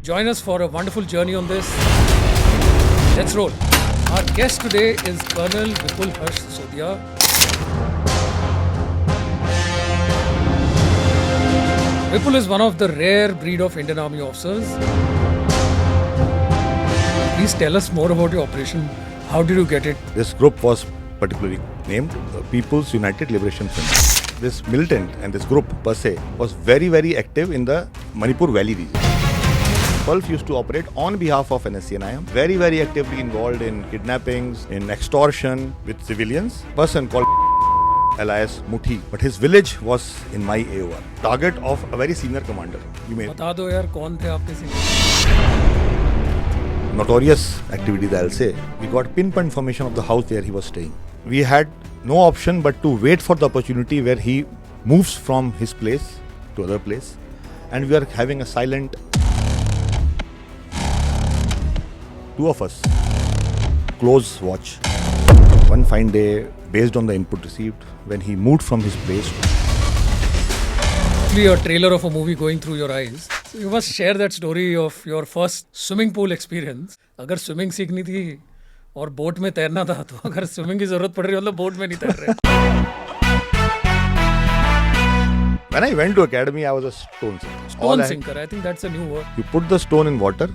join us for a wonderful journey on this. Let's roll. Our guest today is Colonel Vipul Harsh Sisodia. Vipul is one of the rare breed of Indian Army officers. Please tell us more about your operation. How did you get it? This group was particularly named People's United Liberation Front. This militant and this group per se was very active in the Manipur Valley region. Gulf used to operate on behalf of NSC and I am very actively involved in kidnappings, in extortion with civilians. Person called alias Muthi, but his village was in my AOR. Target of a very senior commander. You may बता दो यार कौन थे आपके senior? Notorious activities, I'll say. We got pinpoint information of the house where he was staying. We had no option but to wait for the opportunity where he moves from his place to other place, and we are having a silent. Two of us close watch. One fine day, based on the input received, when he moved from his place. Actually, a trailer of a movie going through your eyes. So you must share that story of your first swimming pool experience. अगर swimming सीखनी थी और boat में तैरना था तो अगर swimming की जरूरत पड़ रही मतलब बोट में नहीं तैर रहे. When I went to academy, I was a stone sinker. Stone sinker, I think that's a new word. You put the stone in water,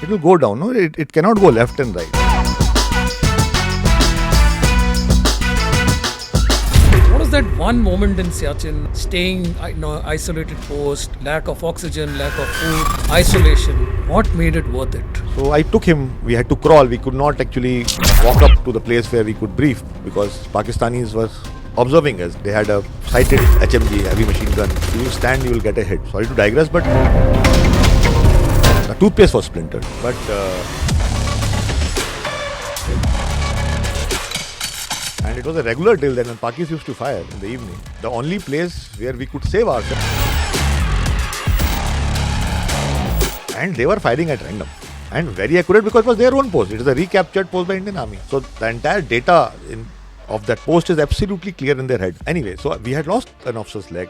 it will go down. No, it cannot go left and right. What was that one moment in Siachen, staying isolated post, lack of oxygen, lack of food, isolation? What made it worth it? So I took him. We had to crawl. We could not actually walk up to the place where we could brief because Pakistanis were observing us. They had a sighted HMG, heavy machine gun. If you stand, you will get a hit. Sorry to digress, but the toothpaste was splintered. But and it was a regular drill then when Pakis used to fire in the evening. The only place where we could save ourselves. And they were firing at random. And very accurate because it was their own post. It is a recaptured post by Indian Army. So the entire data of that post is absolutely clear in their head. Anyway, so we had lost an officer's leg.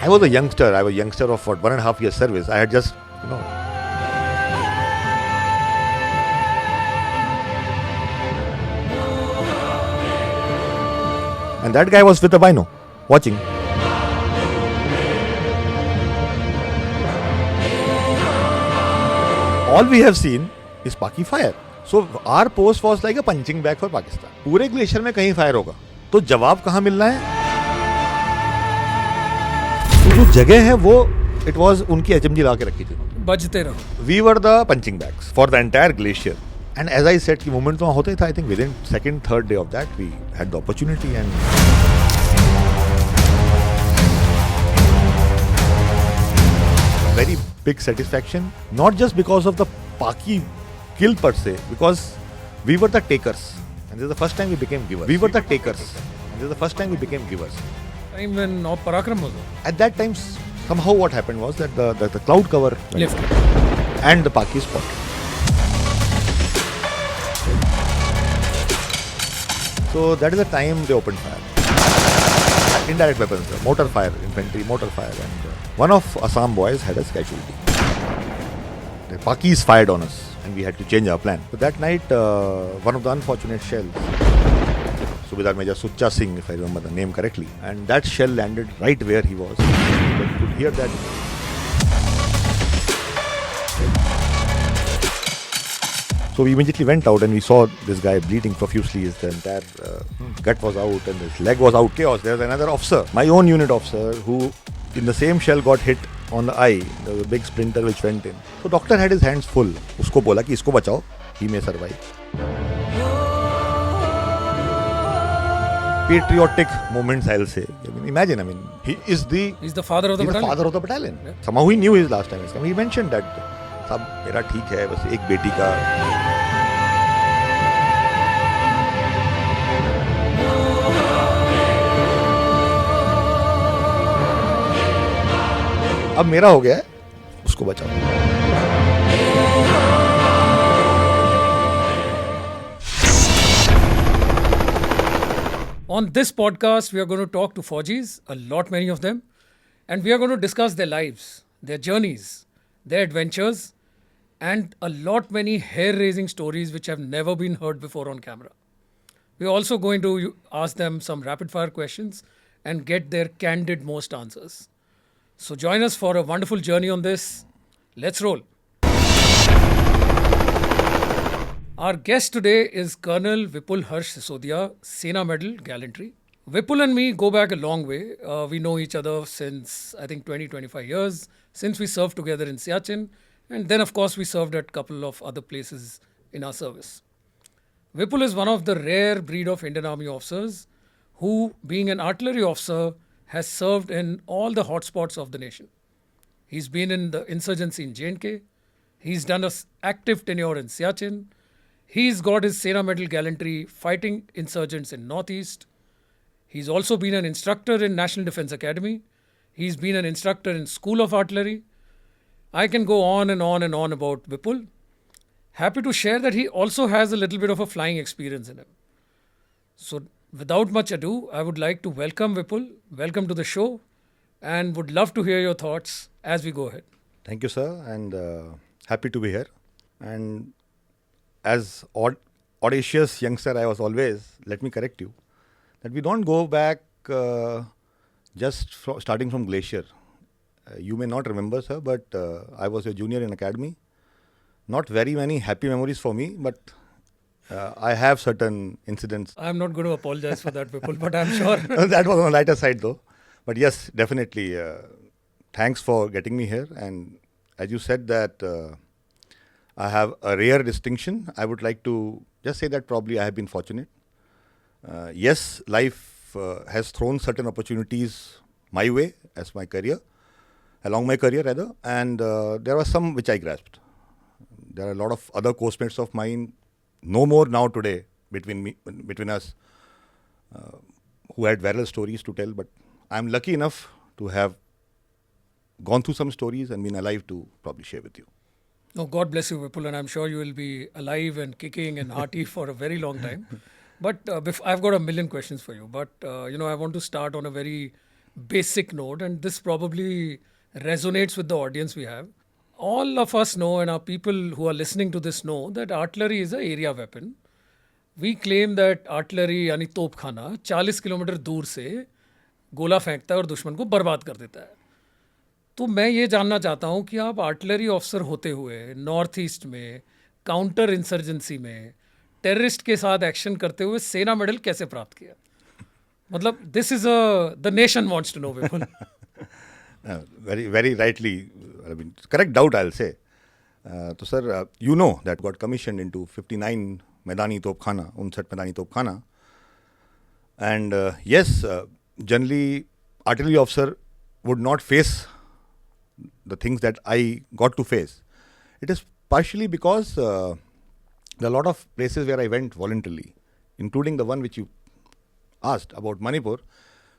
I was a youngster. I was a youngster of 1.5 years service. I had just, And that guy was with a bino, watching. All we have seen is Paki fire. So our post was like a punching bag for Pakistan. पूरे glacier में कहीं fire होगा तो जवाब कहाँ मिलना है? तो जो जगह है वो it was उनकी HMG ला के रखी थी. बजते रहो. We were the punching bags for the entire glacier. And as I said, कि movement तो होता ही था. I think within second, third day of that, we had the opportunity and very big satisfaction. Not just because of the Paki kill per se, because we were the takers. And this is the first time we became givers. We were the takers. And this is the first time we became givers. Time when Parakram was on. At that time, somehow what happened was that the cloud cover lifted and the Pakis spotted. So that is the time they opened fire. Indirect weapons, mortar fire, infantry, mortar fire, and one of Assam boys had a casualty. The Pakis fired on us and we had to change our plan. But that night, one of the unfortunate shells, Subedar Major Sucha Singh, if I remember the name correctly, and that shell landed right where he was. But you could hear that. So we immediately went out and we saw this guy bleeding profusely. His entire gut was out and his leg was out. Chaos. There was another officer, my own unit officer, who in the same shell got hit on the eye. There was a big splinter which went in. So doctor had his hands full. Usko bola ki isko bachao. He may survive. Patriotic moments, I'll say. Imagine, he's the father of the battalion. Father of the battalion. Yeah. Somehow he knew his last time has come. He mentioned that, "Sab, mera theek hai, bas ek beti ka." अब मेरा हो गया है, उसको बचाओ. On this podcast, we are going to talk to Fauji's, a lot many of them, and we are going to discuss their lives, their journeys, their adventures, and a lot many hair-raising stories which have never been heard before on camera. We're also going to ask them some rapid-fire questions and get their candid most answers. So join us for a wonderful journey on this. Let's roll. Our guest today is Colonel Vipul Harsh Sisodia, Sena Medal Gallantry. Vipul and me go back a long way. We know each other since, I think, 25 years, since we served together in Siachen. And then, of course, we served at a couple of other places in our service. Vipul is one of the rare breed of Indian Army officers who, being an artillery officer, has served in all the hotspots of the nation. He's been in the insurgency in J&K. He's done an active tenure in Siachen. He's got his Sena Medal Gallantry fighting insurgents in Northeast. He's also been an instructor in National Defence Academy. He's been an instructor in School of Artillery. I can go on and on and on about Vipul. Happy to share that he also has a little bit of a flying experience in him. So without much ado, I would like to welcome Vipul. Welcome to the show and would love to hear your thoughts as we go ahead. Thank you, sir, and happy to be here. And as audacious youngster I was always, let me correct you, that we don't go back starting from Glacier. You may not remember, sir, but I was a junior in academy. Not very many happy memories for me, but I have certain incidents. I'm not going to apologize for that, Vipul, but I'm sure. That was on the lighter side, though. But yes, definitely. Thanks for getting me here. And as you said that I have a rare distinction, I would like to just say that probably I have been fortunate. Yes, life has thrown certain opportunities my way as my career, along my career rather, and there were some which I grasped. There are a lot of other course-mates of mine, no more now today between us, who had various stories to tell, but I'm lucky enough to have gone through some stories and been alive to probably share with you. Oh, God bless you, Vipul, and I'm sure you will be alive and kicking and hearty for a very long time. But I've got a million questions for you. But, I want to start on a very basic note, and this probably resonates with the audience we have. All of us know, and our people who are listening to this know, that artillery is an area weapon. We claim that artillery यानी तोपखाना 40 kilometre दूर से गोला फेंकता है और दुश्मन को बर्बाद कर देता है. तो मैं ये जानना चाहता हूँ कि आप आर्टिलरी ऑफिसर होते हुए नॉर्थ ईस्ट में काउंटर इंसर्जेंसी में टेररिस्ट के साथ एक्शन करते हुए सेना मेडल कैसे प्राप्त किया? मतलब this is the nation wants to know, Vipul. Very, very rightly, I mean, correct doubt, I'll say. So, sir, you know that got commissioned into 59 Maidani Topkhana, 59 Maidani Topkhana. And yes, generally, artillery officer would not face the things that I got to face. It is partially because there are a lot of places where I went voluntarily, including the one which you asked about Manipur.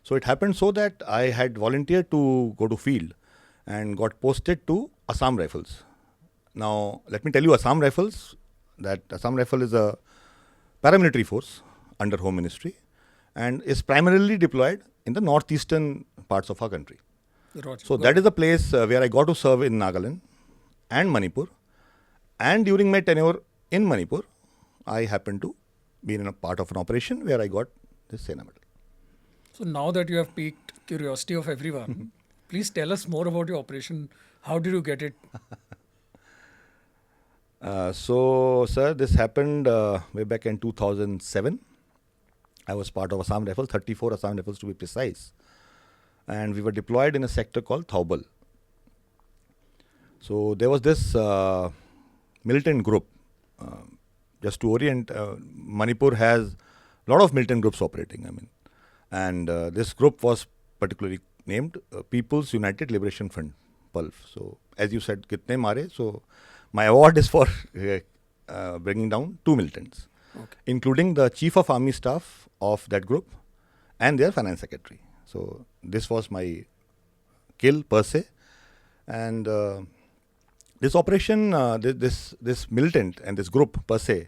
So it happened so that I had volunteered to go to field and got posted to Assam Rifles. Now, let me tell you Assam Rifles, that Assam Rifle is a paramilitary force under Home Ministry and is primarily deployed in the northeastern parts of our country. Roger. So that is the place where I got to serve in Nagaland and Manipur. And during my tenure in Manipur, I happened to be in a part of an operation where I got this Sena Medal. So now that you have piqued curiosity of everyone, please tell us more about your operation. How did you get it? So, sir, this happened way back in 2007. I was part of Assam Rifles, 34 Assam Rifles to be precise. And we were deployed in a sector called Thaubal. So there was this militant group. Just to orient, Manipur has a lot of militant groups operating. And this group was particularly named People's United Liberation Front, PULF. So as you said, kitne mare? So my award is for bringing down 2 militants, including the Chief of Army Staff of that group and their Finance Secretary. So this was my kill per se. And this operation, this militant and this group per se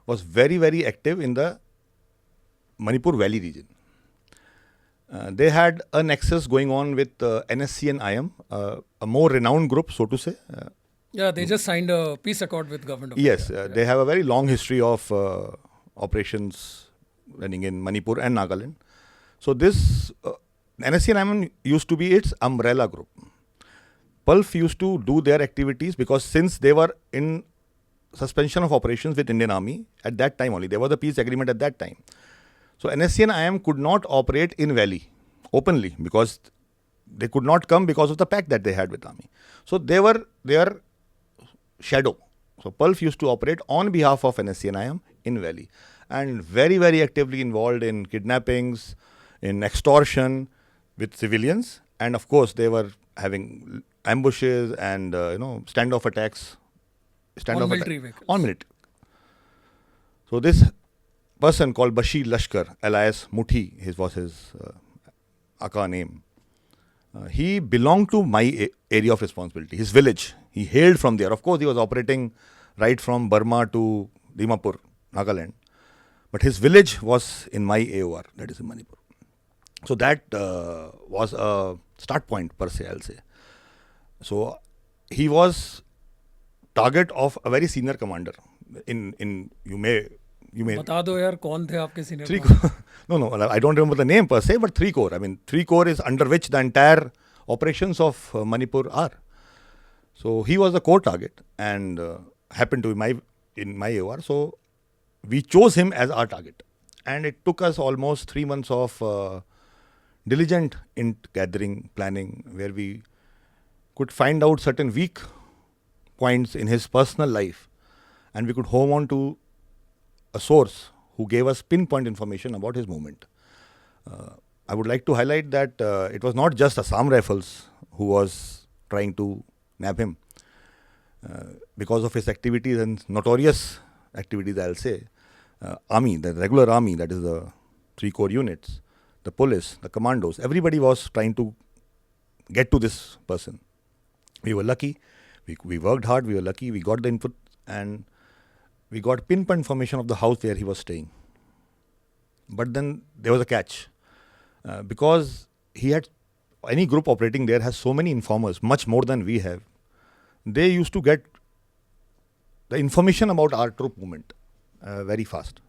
was very, very active in the Manipur Valley region. They had a nexus going on with NSC and IM, a more renowned group, so to say. Yeah, they just signed a peace accord with government of Yes, India. they have a very long history of operations running in Manipur and Nagaland. So this NSC and IM used to be its umbrella group. Pulf used to do their activities because since they were in suspension of operations with Indian Army at that time only, there was a peace agreement at that time. So NSC and IM could not operate in Valley openly because they could not come because of the pact that they had with Army. So they were their shadow. So Pulf used to operate on behalf of NSC and IM in Valley and very, very actively involved in kidnappings, in extortion with civilians. And of course, they were having ambushes and standoff attacks. On military vehicles. On military. So this person called Bashir Lashkar, alias Muthi, his was his Aka name. He belonged to my area of responsibility, his village. He hailed from there. Of course, he was operating right from Burma to Dimapur, Nagaland. But his village was in my AOR, that is in Manipur. So that was a start point per se, I'll say. So he was target of a very senior commander. In you may बता दो यार कौन थे आपके senior? Three no, I don't remember the name per se, but 3 Corps. I mean, 3 Corps is under which the entire operations of Manipur are. So he was the core target and happened to be in my AOR. So we chose him as our target. And it took us almost 3 months of diligent int gathering, planning, where we could find out certain weak points in his personal life. And we could home on to a source who gave us pinpoint information about his movement. I would like to highlight that it was not just Assam Rifles who was trying to nab him. Because of his activities and notorious activities, I'll say, army, the regular army, that is the 3 Corps units, the police, the commandos, everybody was trying to get to this person. We were lucky. We worked hard. We were lucky. We got the input and we got pinpoint information of the house where he was staying. But then there was a catch. Because he had, any group operating there has so many informers, much more than we have. They used to get the information about our troop movement very fast.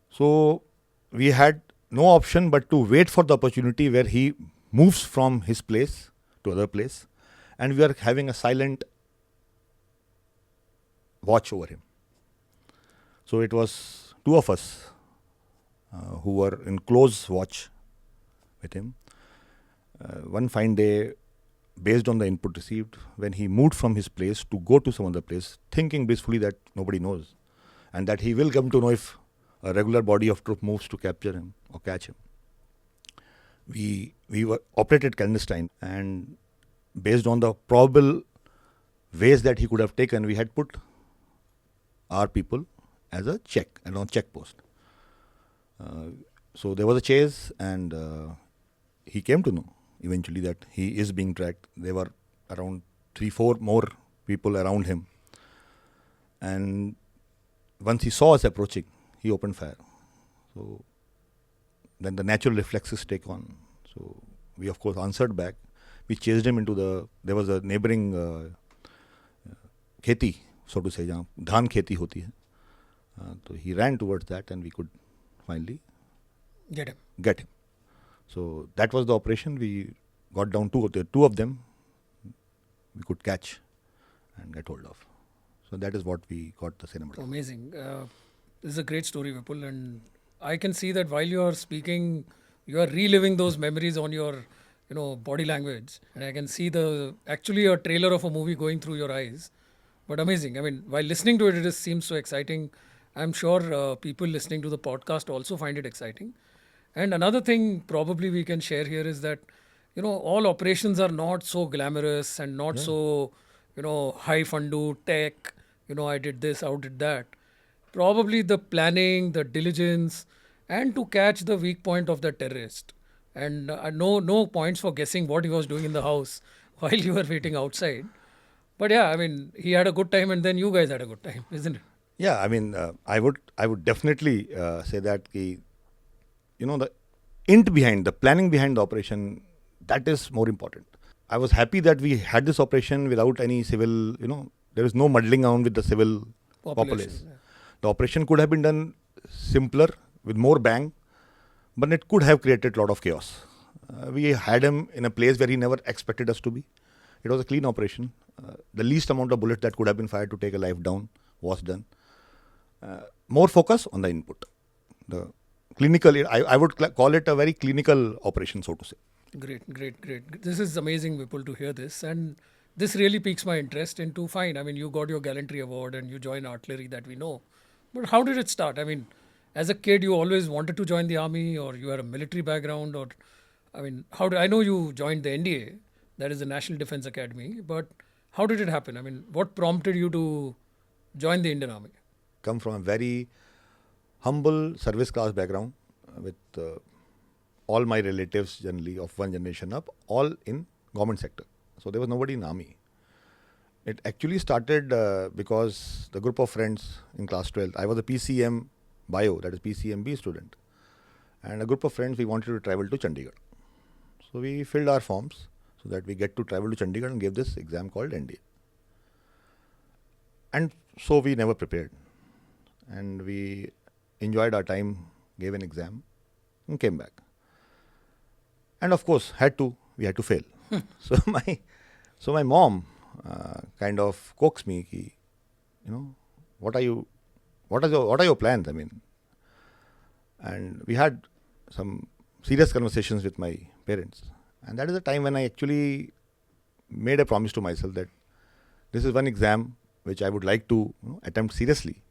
So we had no option but to wait for the opportunity where he moves from his place to other place. And we are having a silent watch over him. So it was 2 of us who were in close watch with him. One fine day, based on the input received, when he moved from his place to go to some other place, thinking blissfully that nobody knows and that he will come to know if a regular body of troop moves to capture him or catch him. We were operated clandestine, and based on the probable ways that he could have taken, we had put our people as a check and on check post. So there was a chase, and he came to know eventually that he is being tracked. There were around 3-4 more people around him, and once he saw us approaching, he opened fire. So then the natural reflexes take on. So we of course answered back. We chased him into there was a neighboring kheti, so to say, jahan dhan kheti hoti hai. So he ran towards that and we could finally get him. So that was the operation. We got down two of them we could catch and get hold of. So that is what we got the cinema. Amazing. This is a great story, Vipul, and I can see that while you are speaking, you are reliving those memories on your body language, and I can see actually a trailer of a movie going through your eyes. But amazing. I mean, while listening to it, it just seems so exciting. I'm sure people listening to the podcast also find it exciting. And another thing probably we can share here is that, all operations are not so glamorous and not so, high fundu tech, I did this, I did that. Probably the planning, the diligence, and to catch the weak point of the terrorist. And no points for guessing what he was doing in the house while you were waiting outside. But yeah, I mean, he had a good time, and then you guys had a good time, isn't it? Yeah, I mean, I would definitely say that the int behind, the planning behind the operation, that is more important. I was happy that we had this operation without any civil, there is no muddling around with the civil populace. Yeah. The operation could have been done simpler, with more bang, but it could have created a lot of chaos. We had him in a place where he never expected us to be. It was a clean operation. The least amount of bullets that could have been fired to take a life down was done. More focus on the input. The clinical, I would call it a very clinical operation, so to say. Great. This is amazing, Vipul, to hear this. And this really piques my interest into fine. I mean, you got your gallantry award and you joined artillery, that we know. But how did it start? I mean, as a kid, you always wanted to join the army, or you had a military background, or I mean, I know you joined the NDA, that is the National Defense Academy, but how did it happen? I mean, what prompted you to join the Indian Army? Come from a very humble service class background with all my relatives generally of one generation up, all in government sector. So there was nobody in army. It actually started because the group of friends in class 12, I was a PCM bio, that is PCMB student. And a group of friends, we wanted to travel to Chandigarh. So we filled our forms so that we get to travel to Chandigarh and gave this exam called NDA. And so we never prepared. And we enjoyed our time, gave an exam and came back. And of course, we had to fail. So my mom kind of coaxed me, what are your plans? I mean, and we had some serious conversations with my parents. And that is the time when I actually made a promise to myself that this is one exam which I would like to attempt seriously.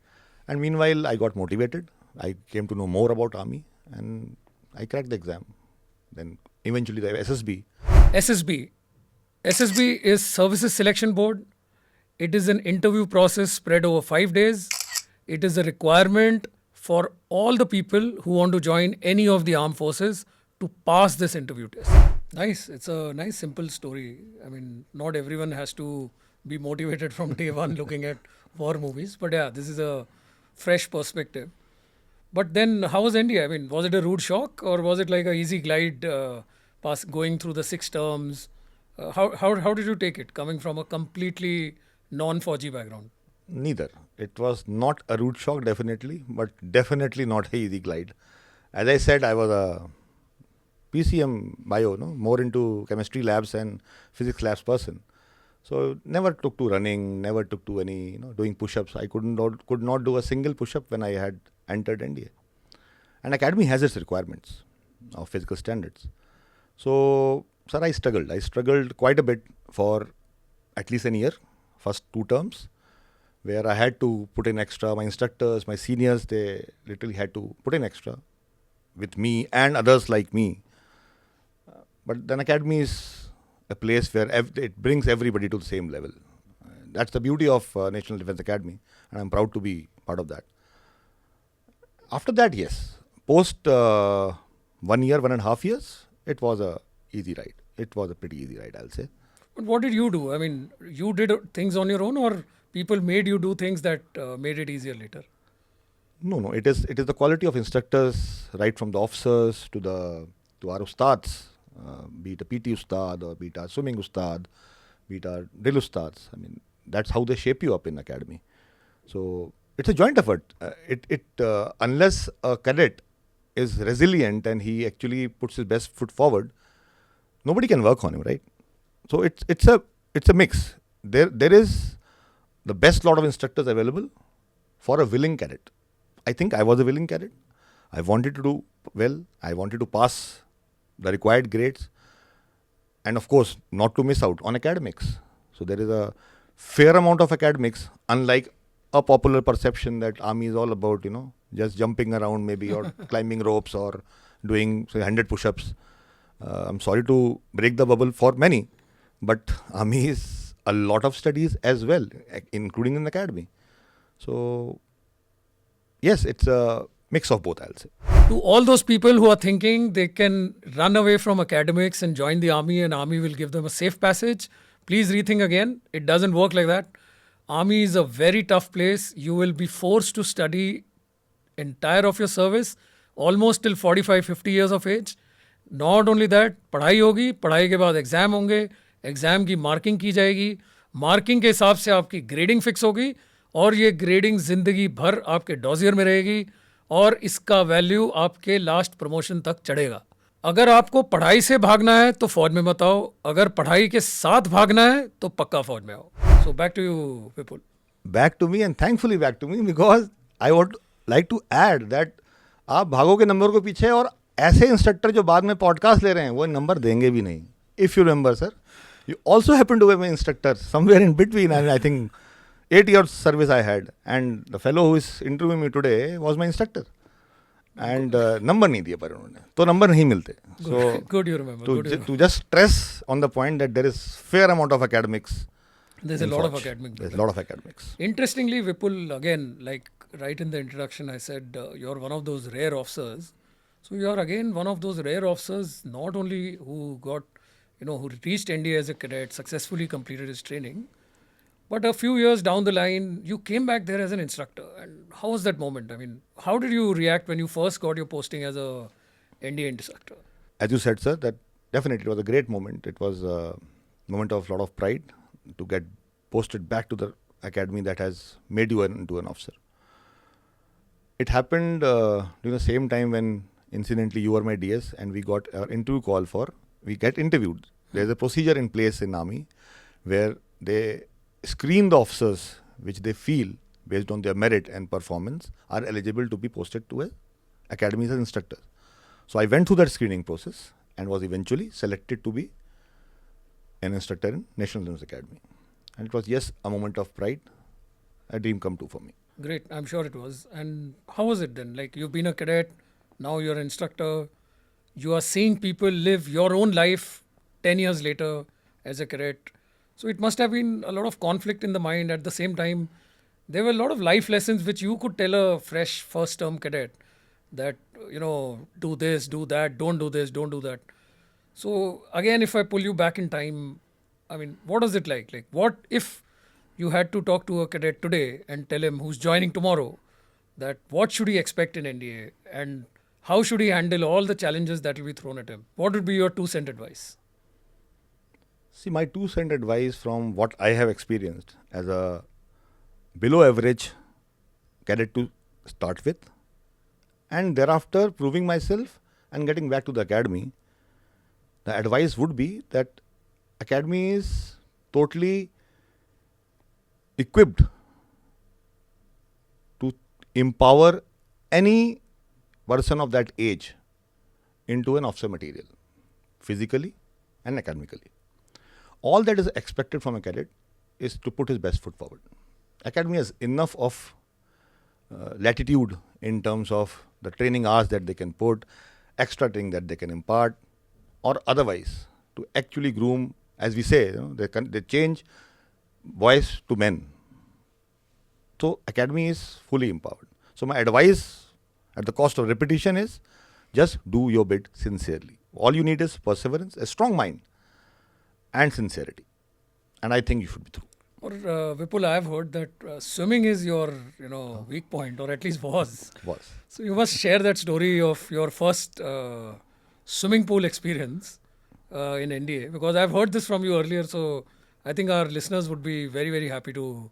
And meanwhile, I got motivated. I came to know more about army and I cracked the exam. Then eventually the SSB. SSB is Services Selection Board. It is an interview process spread over 5 days. It is a requirement for all the people who want to join any of the armed forces to pass this interview test. Nice. It's a nice, simple story. I mean, not everyone has to be motivated from day one looking at war movies. But yeah, this is a fresh perspective. But then how was NDA? I mean, was it a rude shock or was it like a easy glide going through the 6 terms? How did you take it coming from a completely non-Fauji background? Neither. It was not a rude shock, definitely, but definitely not an easy glide. As I said, I was a PCM bio, more into chemistry labs and physics labs person. So never took to running, never took to any, doing push-ups. I could not do a single push-up when I had entered NDA. And academy has its requirements of physical standards. So, sir, I struggled. I struggled quite a bit for at least a year, first 2 terms, where I had to put in extra. My instructors, my seniors, they literally had to put in extra with me and others like me. But then academy is a place where it brings everybody to the same level. That's the beauty of National Defense Academy, and I'm proud to be part of that. After that, yes, post 1 year, 1.5 years, it was a easy ride. It was a pretty easy ride, I'll say. But what did you do? I mean, you did things on your own, or people made you do things that made it easier later? No. It is the quality of instructors, right from the officers to our ustads, be it a PT ustad or be it a swimming ustad, be it a drill ustads. I mean, that's how they shape you up in academy. So it's a joint effort. Unless a cadet is resilient and he actually puts his best foot forward, nobody can work on him, right? So it's a mix. There is the best lot of instructors available for a willing cadet. I think I was a willing cadet. I wanted to do well. I wanted to pass the required grades. And of course, not to miss out on academics. So there is a fair amount of academics, unlike a popular perception that army is all about, just jumping around maybe or climbing ropes or doing, say, 100 push-ups. I'm sorry to break the bubble for many, but army is a lot of studies as well, including in academy. So, yes, it's a mix of both, I'll say. To all those people who are thinking they can run away from academics and join the army and army will give them a safe passage, please rethink again. It doesn't work like that. Army is a very tough place. You will be forced to study entire of your service, almost till 45, 50 years of age. Not only that, पढ़ाई होगी, पढ़ाई के बाद exam होंगे, exam की marking की जाएगी, marking के हिसाब से आपकी ग्रेडिंग फिक्स होगी और ये ग्रेडिंग ज़िंदगी भर आपके डॉजियर में रहेगी और इसका वैल्यू आपके लास्ट प्रमोशन तक चढ़ेगा. अगर आपको पढ़ाई से भागना है तो फौज में मत आओ, अगर पढ़ाई के साथ भागना है तो पक्का फौज में आओ. So back to you Vipul. Back to me, and thankfully back to me, because I would like to add that आप भागोगे नंबर को पीछे और ऐसे इंस्ट्रक्टर जो बाद में पॉडकास्ट ले रहे हैं वो नंबर देंगे भी नहीं. If you remember sir, you also happen to be my instructor somewhere in between, and I think 8 years service I had, and the fellow who is interview me today was my instructor. And number नहीं दिए पर उन्होंने, तो number नहीं मिलते. सो Good you remember. to just stress on the point that there is fair amount of academics. There's a lot of academic. There's a lot of academics. Interestingly, Vipul, again, like right in the introduction, I said you're one of those rare officers. So you're again one of those rare officers, not only who got, who reached NDA as a cadet, successfully completed his training, but a few years down the line, you came back there as an instructor. And how was that moment? I mean, how did you react when you first got your posting as a NDA instructor? As you said, sir, that definitely it was a great moment. It was a moment of lot of pride to get posted back to the academy that has made you into an officer. It happened during the same time when incidentally you were my DS and we got our interview call we get interviewed. There's a procedure in place in Army where they screen the officers which they feel based on their merit and performance are eligible to be posted to a academy as instructors. So I went through that screening process and was eventually selected to be an instructor in National Defence Academy. And it was, yes, a moment of pride, a dream come true for me. Great, I'm sure it was. And how was it then? Like, you've been a cadet, now you're an instructor, you are seeing people live your own life 10 years later as a cadet. So it must have been a lot of conflict in the mind. At the same time, there were a lot of life lessons which you could tell a fresh first term cadet that, do this, do that, don't do this, don't do that. So again, if I pull you back in time, I mean, what was it like? Like, what if you had to talk to a cadet today and tell him who's joining tomorrow that what should he expect in NDA and how should he handle all the challenges that will be thrown at him? What would be your 2 cent advice? See, my 2 cent advice from what I have experienced as a below average cadet to start with, and thereafter proving myself and getting back to the academy, the advice would be that academy is totally equipped to empower any person of that age into an officer material, physically and academically. All that is expected from a cadet is to put his best foot forward. Academy has enough of latitude in terms of the training hours that they can put, extra training that they can impart, or otherwise to actually groom, as we say, they change boys to men. So academy is fully empowered. So my advice at the cost of repetition is just do your bit sincerely. All you need is perseverance, a strong mind, and sincerity. And I think you should be through. Or Vipul, I've heard that swimming is your, weak point, or at least was. So you must share that story of your first swimming pool experience in NDA, because I've heard this from you earlier. So I think our listeners would be very, very happy to,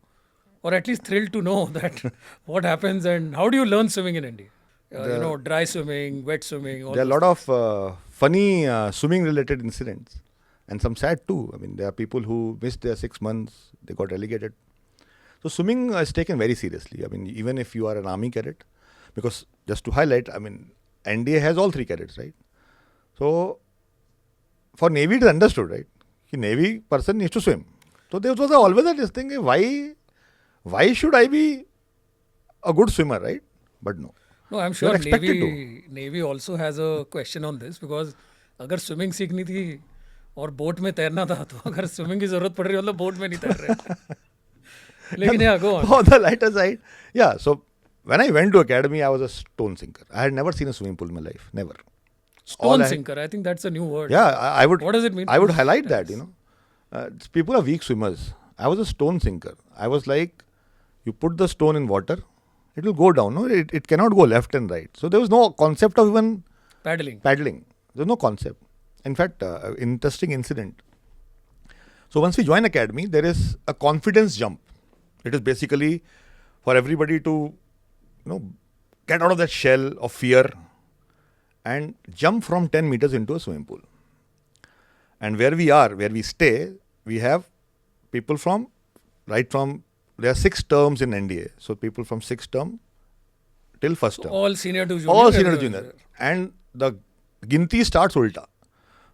or at least thrilled to know that what happens and how do you learn swimming in NDA? Dry swimming, wet swimming. There are a lot of funny swimming related incidents. And some sad too. I mean, there are people who missed their 6 months, they got relegated. So swimming is taken very seriously. I mean, even if you are an army cadet, because just to highlight, I mean, NDA has all 3 cadets, right? So for Navy it is understood, right? The Navy person needs to swim. So there was always this thing, why should I be a good swimmer, right? But no. No, I'm sure Navy also has a question on this, because अगर swimming सीखनी थी और boat में तैरना था, तो अगर swimming की जरूरत पड़ रही है मतलब बोट में नहीं तैर रहे. लेकिन go on. On the lighter side, yeah. So when I went to academy, I was a stone sinker. I had never seen a swimming pool in my life, never. Stone sinker, I think that's a new word. Yeah, I would. What does it mean? I would highlight that. People are weak swimmers. I was a stone sinker. I was like, you put the stone in water, it will go down. No, it cannot go left and right. So there was no concept of even paddling. There's no concept. In fact, interesting incident. So once we join academy, there is a confidence jump. It is basically for everybody to, get out of that shell of fear and jump from 10 meters into a swimming pool. And where we stay, we have people there are 6 terms in NDA. So people from 6th term till 1st term. All senior to junior. All senior to junior. And the ginti starts ulta.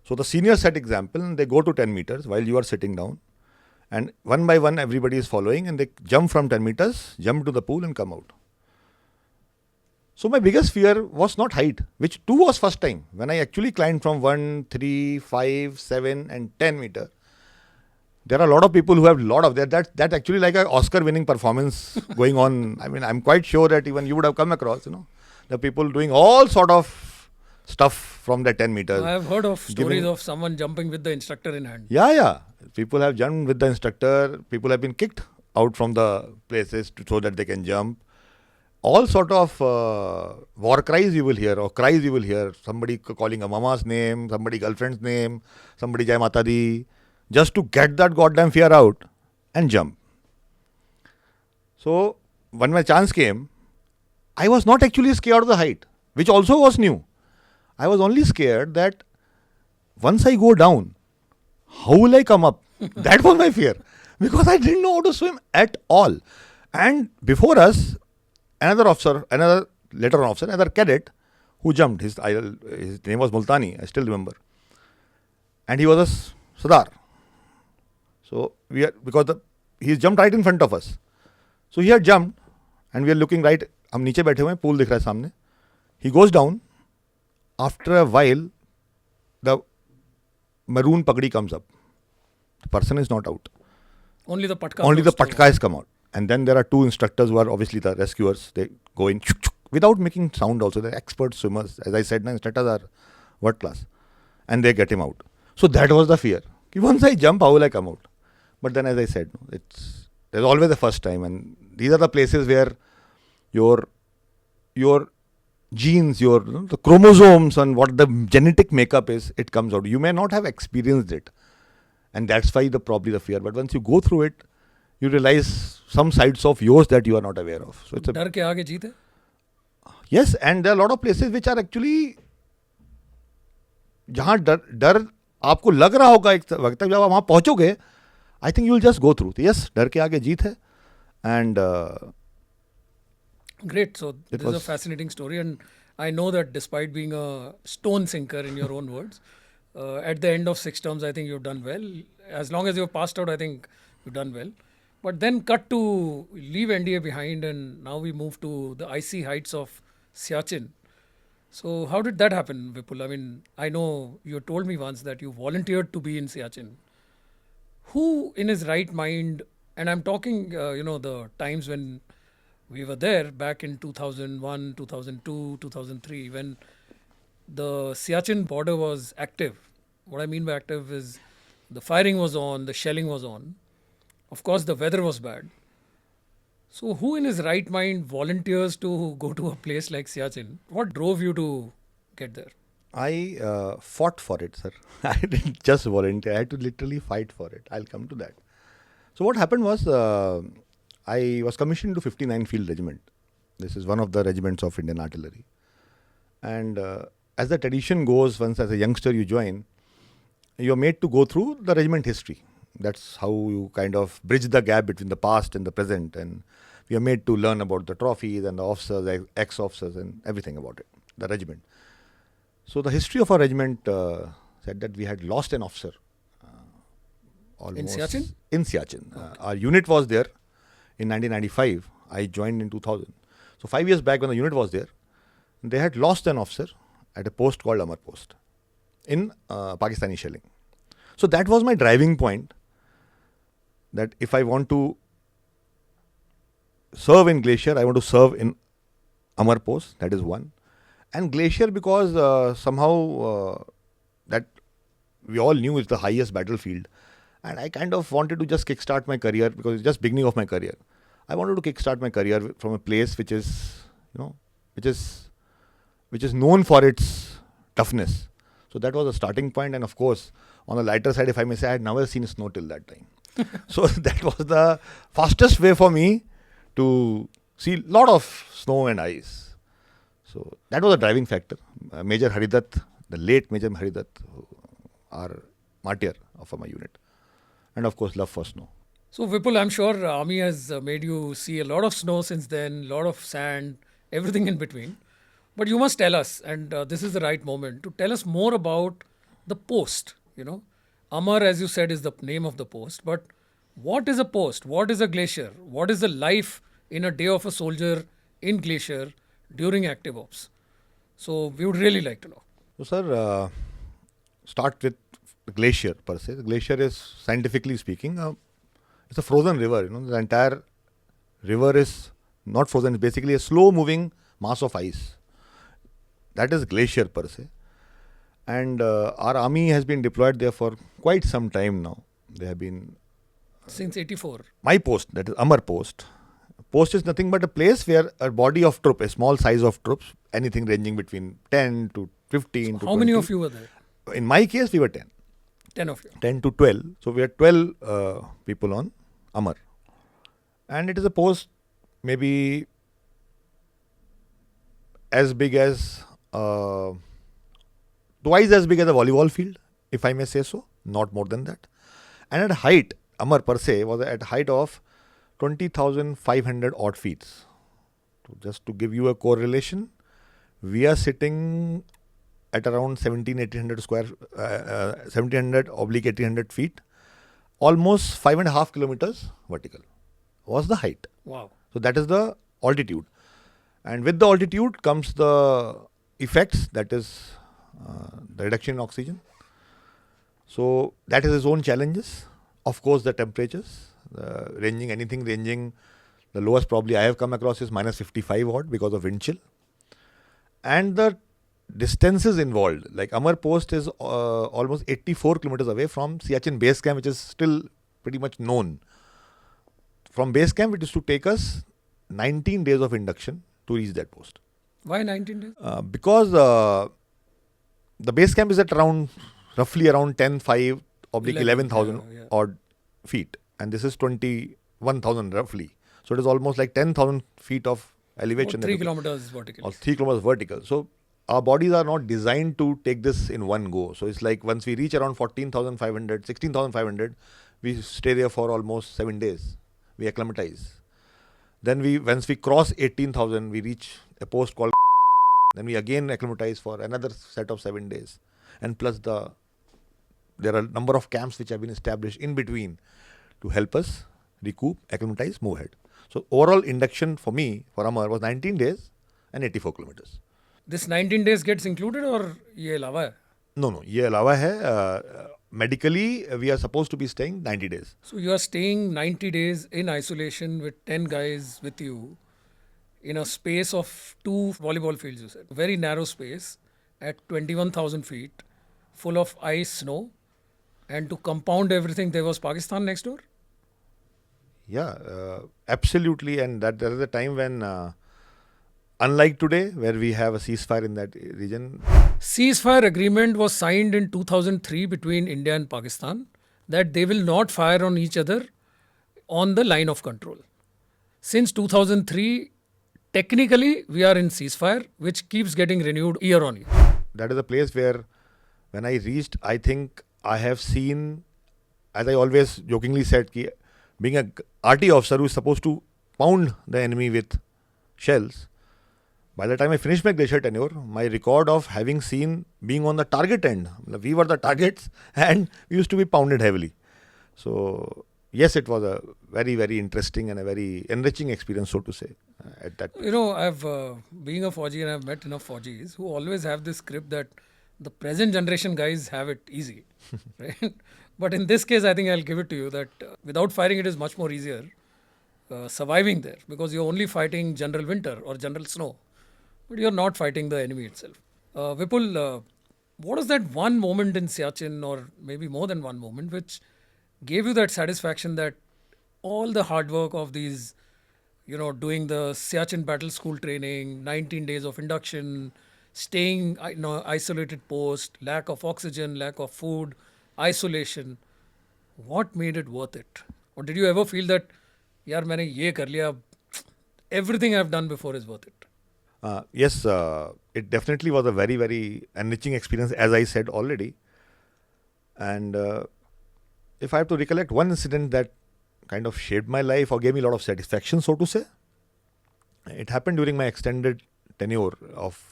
So the seniors set example and they go to 10 meters while you are sitting down. And one by one, everybody is following and they jump from 10 meters, jump to the pool and come out. So my biggest fear was not height, which too was first time. When I actually climbed from 1, 3, 5, 7 and 10 meter, there are a lot of people who have a lot of that actually like an Oscar winning performance going on. I mean, I'm quite sure that even you would have come across, the people doing all sort of stuff from the 10 meters. I have heard of stories of someone jumping with the instructor in hand. Yeah. People have jumped with the instructor. People have been kicked out from the places so that they can jump. All sort of war cries you will hear or cries you will hear. Somebody calling a mama's name, somebody girlfriend's name, somebody Jai Mata Di, just to get that goddamn fear out and jump. So when my chance came, I was not actually scared of the height, which also was new. I was only scared that once I go down, how will I come up? That was my fear. Because I didn't know how to swim at all. And before us, another cadet who jumped. His name was Multani, I still remember. And he was a Sadar. So he jumped right in front of us. So he had jumped and we are looking right. हम नीचे बैठे हुए हैं, pool दिख रहा है सामने. He goes down. After a while, the maroon pagdi comes up. The person is not out. Only the patka. Has come out. And then there are 2 instructors who are obviously the rescuers. They go in without making sound also. They're expert swimmers. As I said, instructors are world class. And they get him out. So that was the fear. Once I jump, how will I come out? But then as I said, there's always a first time. And these are the places where your genes, the chromosomes and what the genetic makeup is, it comes out. You may not have experienced it. And that's why probably the fear. But once you go through it, you realize some sides of yours that you are not aware of. So it's डर के आगे जीत है? Yes, and there are a lot of places which are actually जहाँ डर आपको लग रहा होगा एक वक्त तक जब आप वहाँ पहुँचोगे, I think you will just go through. Yes, डर के आगे जीत है. And great. So this is a fascinating story, and I know that despite being a stone sinker in your own words, at the end of 6 terms, I think you've done well. As long as you've passed out, I think you've done well. But then cut to leave NDA behind, and now we move to the icy heights of Siachen. So how did that happen, Vipul? I mean, I know you told me once that you volunteered to be in Siachen. Who in his right mind, and I'm talking, the times when we were there back in 2001, 2002, 2003, when the Siachen border was active. What I mean by active is the firing was on, the shelling was on. Of course, the weather was bad. So who in his right mind volunteers to go to a place like Siachen? What drove you to get there? I fought for it, sir. I didn't just volunteer. I had to literally fight for it. I'll come to that. So what happened was, I was commissioned to 59 Field Regiment. This is one of the regiments of Indian Artillery. And as the tradition goes, once as a youngster you join, you're made to go through the regiment history. That's how you kind of bridge the gap between the past and the present. And we are made to learn about the trophies and the officers, ex-officers and everything about it, the regiment. So the history of our regiment said that we had lost an officer. In Siachen? In Siachen. Our unit was there in 1995. I joined in 2000. So 5 years back when the unit was there, they had lost an officer at a post called Amar Post in Pakistani shelling. So that was my driving point, that if I want to serve in Glacier, I want to serve in Amar Post. That is one. And Glacier because somehow that we all knew is the highest battlefield. And I kind of wanted to just kickstart my career because it's just beginning of my career. I wanted to kickstart my career from a place which is, which is known for its toughness. So that was the starting point. And of course, on the lighter side, if I may say, I had never seen snow till that time. So that was the fastest way for me to see a lot of snow and ice. So that was a driving factor. Major Haridat, the late Major Haridat, our martyr of my unit. And of course, love for snow. So, Vipul, I'm sure Army has made you see a lot of snow since then, lot of sand, everything in between. But you must tell us, and this is the right moment, to tell us more about the post. Amar, as you said, is the name of the post. But what is a post? What is a glacier? What is the life in a day of a soldier in glacier during active ops? So, we would really like to know. So, sir, start with the glacier per se. The glacier is, scientifically speaking, it's a frozen river. The entire river is not frozen. It's basically a slow-moving mass of ice. That is glacier per se. And our army has been deployed there for quite some time now. They have been... Since 84. My post, that is Amar post. Post is nothing but a place where a body of troop, a small size of troops, anything ranging between 10 to 15 to How many 20. of you were there? In my case, we were 10. 10 of you. 10 to 12. So we had 12 people on Amar. And it is a post maybe as big as, twice as big as a volleyball field, if I may say so, not more than that. And at height, Amar per se was at height of 20,500 odd feet. So just to give you a correlation, we are sitting at around 1700 oblique 1800 feet, almost 5.5 kilometers vertical was the height. Wow. So that is the altitude. And with the altitude comes the effects, that is the reduction in oxygen. So that has its own challenges. Of course, the temperatures, ranging, the lowest probably I have come across is minus 55 odd because of wind chill. And the distances involved, like Amar post is almost 84 kilometers away from Siachen base camp, which is still pretty much known. From base camp, it is to take us 19 days of induction to reach that post. Why 19 days? Because the base camp is at roughly around 10,500 oblique 11,000 odd feet. And this is 21,000 roughly. So it is almost like 10,000 feet of elevation. 3 kilometers vertical. Or 3 kilometers vertical. So our bodies are not designed to take this in one go. So it's like once we reach around 14,500, 16,500, we stay there for almost 7 days. We acclimatize. Then once we cross 18,000, we reach a post called. Then we again acclimatize for another set of 7 days. And plus there are a number of camps which have been established in between to help us recoup, acclimatize, move ahead. So overall induction for me, for Amar, was 19 days and 84 kilometers. This 19 days gets included or ये अलावा है? No, ये अलावा है. Medically, we are supposed to be staying 90 days. So you are staying 90 days in isolation with 10 guys with you in a space of 2 volleyball fields, you said. Very narrow space at 21,000 feet, full of ice, snow. And to compound everything, there was Pakistan next door? Yeah, absolutely. And that there is a time when, unlike today, where we have a ceasefire in that region. Ceasefire agreement was signed in 2003 between India and Pakistan that they will not fire on each other on the line of control. Since 2003, technically we are in ceasefire, which keeps getting renewed year on year. That is a place where, when I reached, I think I have seen, as I always jokingly said, being a RT officer who is supposed to pound the enemy with shells, by the time I finished my glacier tenure, my record of having seen being on the target end, we were the targets and we used to be pounded heavily. So yes, it was a very, very interesting and a very enriching experience, so to say, at that. I've being a Fauji, and I've met enough Faujis who always have this script that the present generation guys have it easy, right? But in this case, I think I'll give it to you that without firing, it is much more easier surviving there because you're only fighting general winter or general snow, but you're not fighting the enemy itself. Vipul, what was that one moment in Siachen, or maybe more than one moment, which gave you that satisfaction that all the hard work of these, doing the Siachen battle school training, 19 days of induction, staying, isolated post, lack of oxygen, lack of food, isolation. What made it worth it? Or did you ever feel that, यार मैंने ये कर लिया, everything I've done before is worth it? Yes, it definitely was a very, very enriching experience, as I said already. And if I have to recollect one incident that kind of shaped my life or gave me a lot of satisfaction, so to say, it happened during my extended tenure of.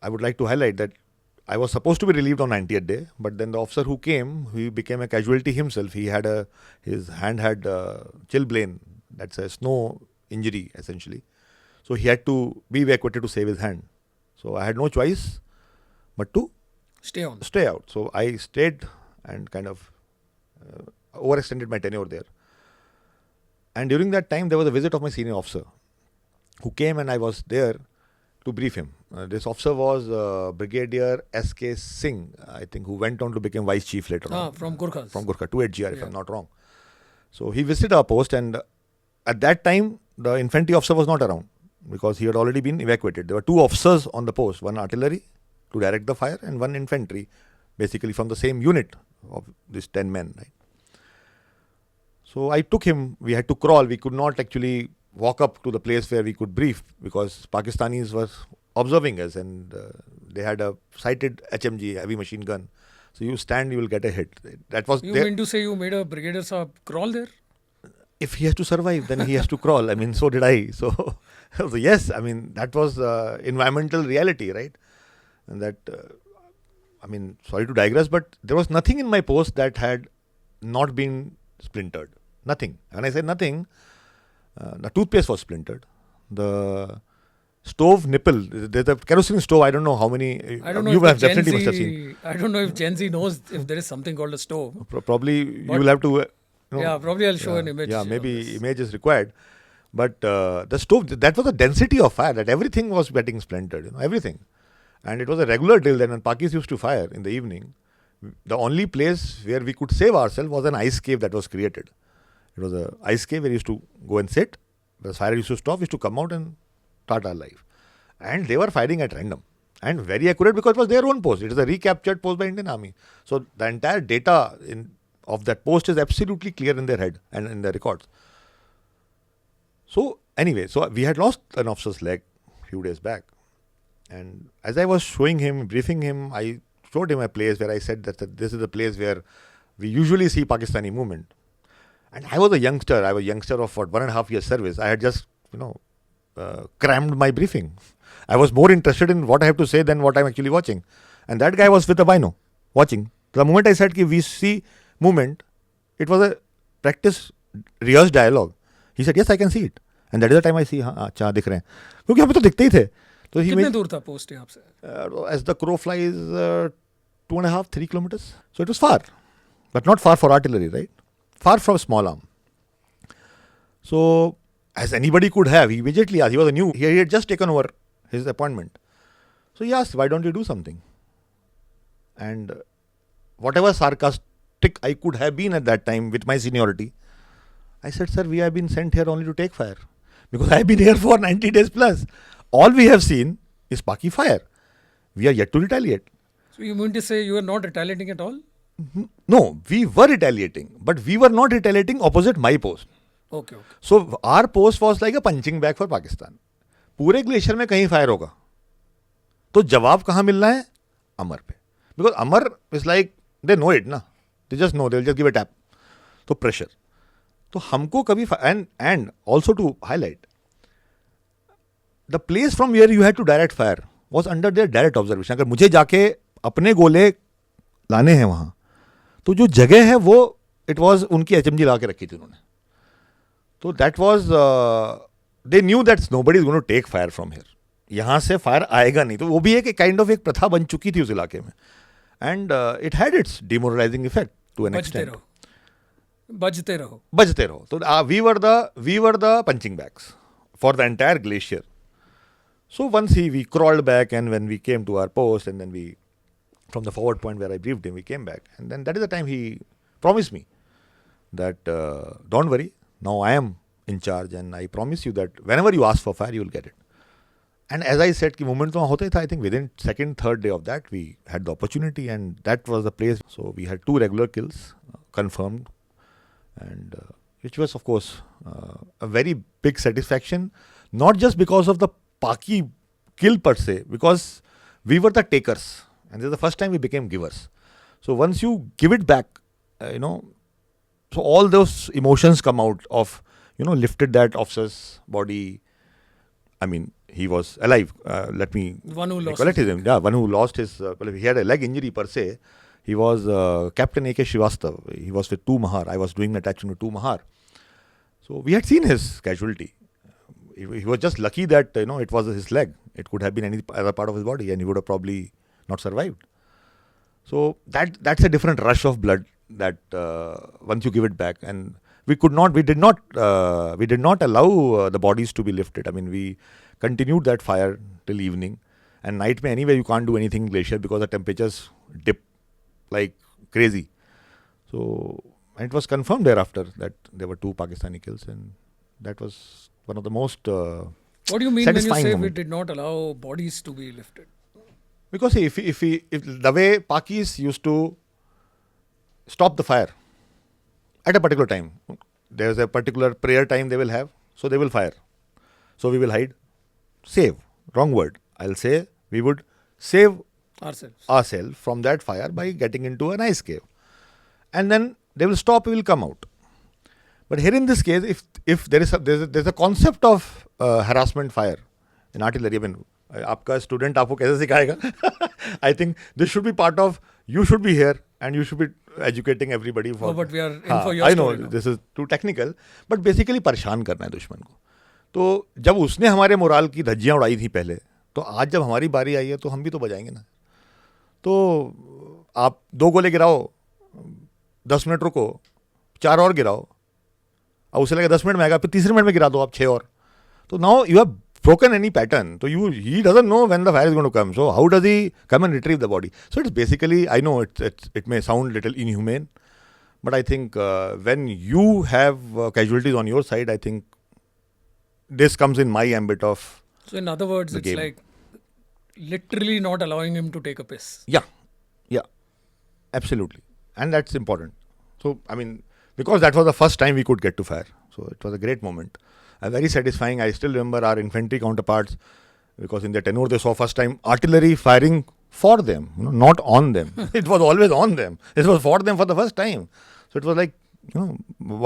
I would like to highlight that I was supposed to be relieved on 90th day, but then the officer who came, he became a casualty himself. His hand had chilblain. That's a snow injury essentially. So he had to be evacuated to save his hand. So I had no choice but to stay out. So I stayed and kind of overextended my tenure there. And during that time, there was a visit of my senior officer who came, and I was there to brief him. This officer was Brigadier S.K. Singh, I think, who went on to become Vice Chief later on. From Gurkhas. From Gurkha, 280GR, if I'm not wrong. So he visited our post, and at that time, the infantry officer was not around because he had already been evacuated. There were two officers on the post, one artillery to direct the fire and one infantry, basically from the same unit of these 10 men. Right? So I took him. We had to crawl. We could not actually walk up to the place where we could brief because Pakistanis were observing us, and they had a sighted HMG, heavy machine gun. So you stand, you will get a hit. That was. You mean to say you made a brigadier saab crawl there? If he has to survive, then he has to crawl. I mean, so did I. So yes, I mean, that was environmental reality, right? And that, I mean, sorry to digress, but there was nothing in my post that had not been splintered. Nothing. When I say nothing, the toothpaste was splintered. The stove nipple, there's a kerosene stove. I don't know how many. I don't know. You have definitely must have seen. I don't know if Gen Z knows if there is something called a stove. Probably you will have to. Yeah, probably I'll show an image. Yeah, maybe image is required. But the stove, that was the density of fire, that everything was getting splintered, everything. And it was a regular drill then when Pakis used to fire in the evening. The only place where we could save ourselves was an ice cave that was created. It was an ice cave where we used to go and sit. The fire used to stop, we used to come out and start our life. And they were firing at random. And very accurate because it was their own post. It is a recaptured post by Indian Army. So the entire data of that post is absolutely clear in their head and in their records. So anyway, so we had lost an officer's leg a few days back. And as I was showing him, briefing him, I showed him a place where I said that this is the place where we usually see Pakistani movement. And I was a youngster. I was a youngster of 1.5 years service. I had just, crammed my briefing. I was more interested in what I have to say than what I'm actually watching. And that guy was with a bino, watching. The moment I said we see movement, it was a practice, rehearsed dialogue. He said, yes, I can see it. And that is the time I see, अच्छा दिख रहे हैं. क्योंकि हमें तो दिखते ही थे. So कितने दूर था पोस्ट यहाँ से? As the crow flies, 2.5-3 kilometers. So it was far, but not far for artillery, right? Far from small arm. So as anybody could have, he immediately asked. He had just taken over his appointment. So he asked, why don't you do something? And whatever sarcastic I could have been at that time with my seniority, I said, sir, we have been sent here only to take fire. Because I have been here for 90 days plus. All we have seen is Paki fire. We are yet to retaliate. So you mean to say you are not retaliating at all? No, we were retaliating. But we were not retaliating opposite my post. Okay. So our post was like a punching bag for Pakistan. पूरे glacier में कहीं fire होगा तो जवाब कहाँ मिलना है? अमर पे. Because Amar is like, they know it ना. They just know, they'll just give a tap. तो pressure. तो हमको कभी and also to highlight, the place from where you had to direct fire was under their direct observation. अगर मुझे जाके अपने गोले लाने हैं वहाँ तो जो जगह है वो it was उनकी HMG ला के रखी थी उन्होंने. तो that was they knew that nobody is going to take fire from here. यहाँ से फायर आएगा नहीं. तो वो भी एक काइंड ऑफ एक प्रथा बन चुकी थी उस इलाके में. And it had its demoralizing effect to an extent. बजते रहो. So we were the punching bags for the entire glacier. So once we crawled back, and when we came to our post, and then we, from the forward point where I briefed him, we came back. And then that is the time he promised me that don't worry, now I am in charge, and I promise you that whenever you ask for fire, you will get it. And as I said, कि moment तो वहाँ होता ही था. I think within second, third day of that, we had the opportunity, and that was the place. So we had 2 regular kills confirmed, and which was, of course, a very big satisfaction. Not just because of the Paki kill per se, because we were the takers, and this is the first time we became givers. So once you give it back, so all those emotions come out of, lifted that officer's body. I mean, he was alive. Let me One who lost recollect his him. Yeah, one who lost his. He had a leg injury per se. He was Captain A.K. Srivastav. He was with 2 Mahar. I was doing the attachment with 2 Mahar. So we had seen his casualty. He was just lucky that it was his leg. It could have been any other part of his body, and he would have probably not survived. So that's a different rush of blood that once you give it back, and we did not allow the bodies to be lifted. I mean, we continued that fire till evening, and night mein anyway you can't do anything in glacier because the temperatures dip like crazy. So, and it was confirmed thereafter that there were 2 Pakistani kills, and that was one of the most What do you mean when you satisfying say we moment. did not allow bodies to be lifted? Because if the way Pakis used to stop the fire at a particular time, there's a particular prayer time they will have, so they will fire. So we will hide. Save. Wrong word. I'll say we would save ourselves from that fire by getting into an ice cave. And then they will stop, we will come out. But here in this case, if there's a concept of harassment fire in artillery, I mean, आपका student आपको कैसे सिखाएगा? I think this should be part of, you should be here and you should be educating everybody. But we are in for your I story know now. this is too technical, but basically परेशान करना है दुश्मन को. तो जब उसने हमारे morale की धज्जियां उड़ाई थी पहले, तो आज जब हमारी बारी आई है तो हम भी तो बजाएंगे ना. तो आप 2 गोले गिराओ, 10 मिनट रुको, 4 और गिराओ, अब उसे लगे 10 मिनट में आएगा, फिर तीसरे मिनट में गिरा दो आप 6 और. तो now you have broken any pattern. So he doesn't know when the fire is going to come. So how does he come and retrieve the body? So it's basically, I know it may sound little inhumane, but I think when you have casualties on your side, I think this comes in my ambit of. So in other words, the it's game. like literally not allowing him to take a piss. Yeah, absolutely, and that's important. So I mean, because that was the first time we could get to fire, so it was a great moment. Very satisfying. I still remember our infantry counterparts, because in their tenure they saw first time artillery firing for them, not on them. It was always on them. It was for them for the first time. So it was like, a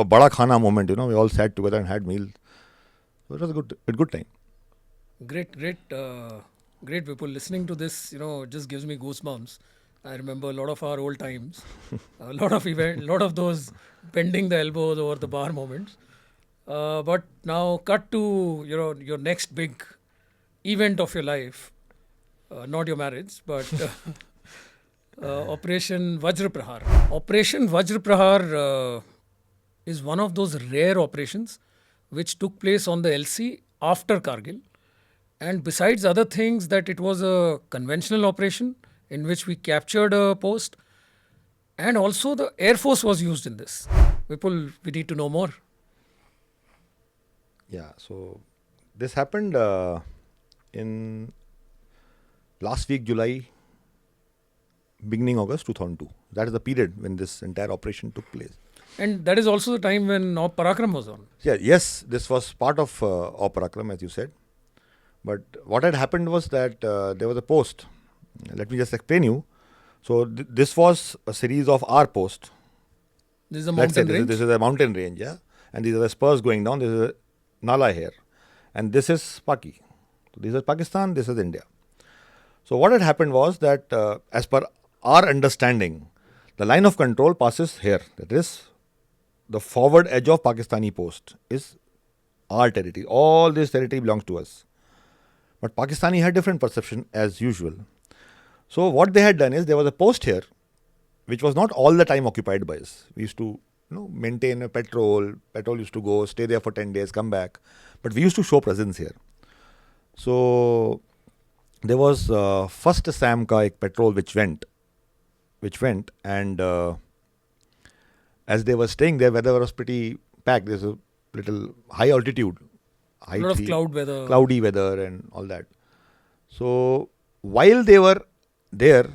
bada khana moment. We all sat together and had meals. So it was a good time. Great, Vipul. Listening to this, just gives me goosebumps. I remember a lot of our old times, a lot of those bending the elbows over the bar moments. But now cut to your next big event of your life, not your marriage, but Operation Vajra Prahar. Operation Vajra Prahar is one of those rare operations which took place on the LC after Kargil. And besides other things, that it was a conventional operation in which we captured a post, and also the Air Force was used in this. Vipul, we need to know more. Yeah, so this happened in last week, July, beginning August 2002. That is the period when this entire operation took place. And that is also the time when Op Parakram was on. Yeah, yes, this was part of Op Parakram, as you said. But what had happened was that there was a post. Let me just explain you. So this was a series of our posts. This is a mountain range? This is a mountain range, yeah. And these are the spurs going down. This is a Nala here. And this is Paki. So this is Pakistan, this is India. So what had happened was that as per our understanding, the line of control passes here. That is, the forward edge of Pakistani post is our territory. All this territory belongs to us. But Pakistani had different perception as usual. So what they had done is, there was a post here which was not all the time occupied by us. We used to maintain a patrol. Patrol used to go, stay there for 10 days, come back. But we used to show presence here. So there was first Assam ka ek patrol which went, and as they were staying there, weather was pretty packed. There's a little high altitude, a lot of cloudy weather and all that. So while they were there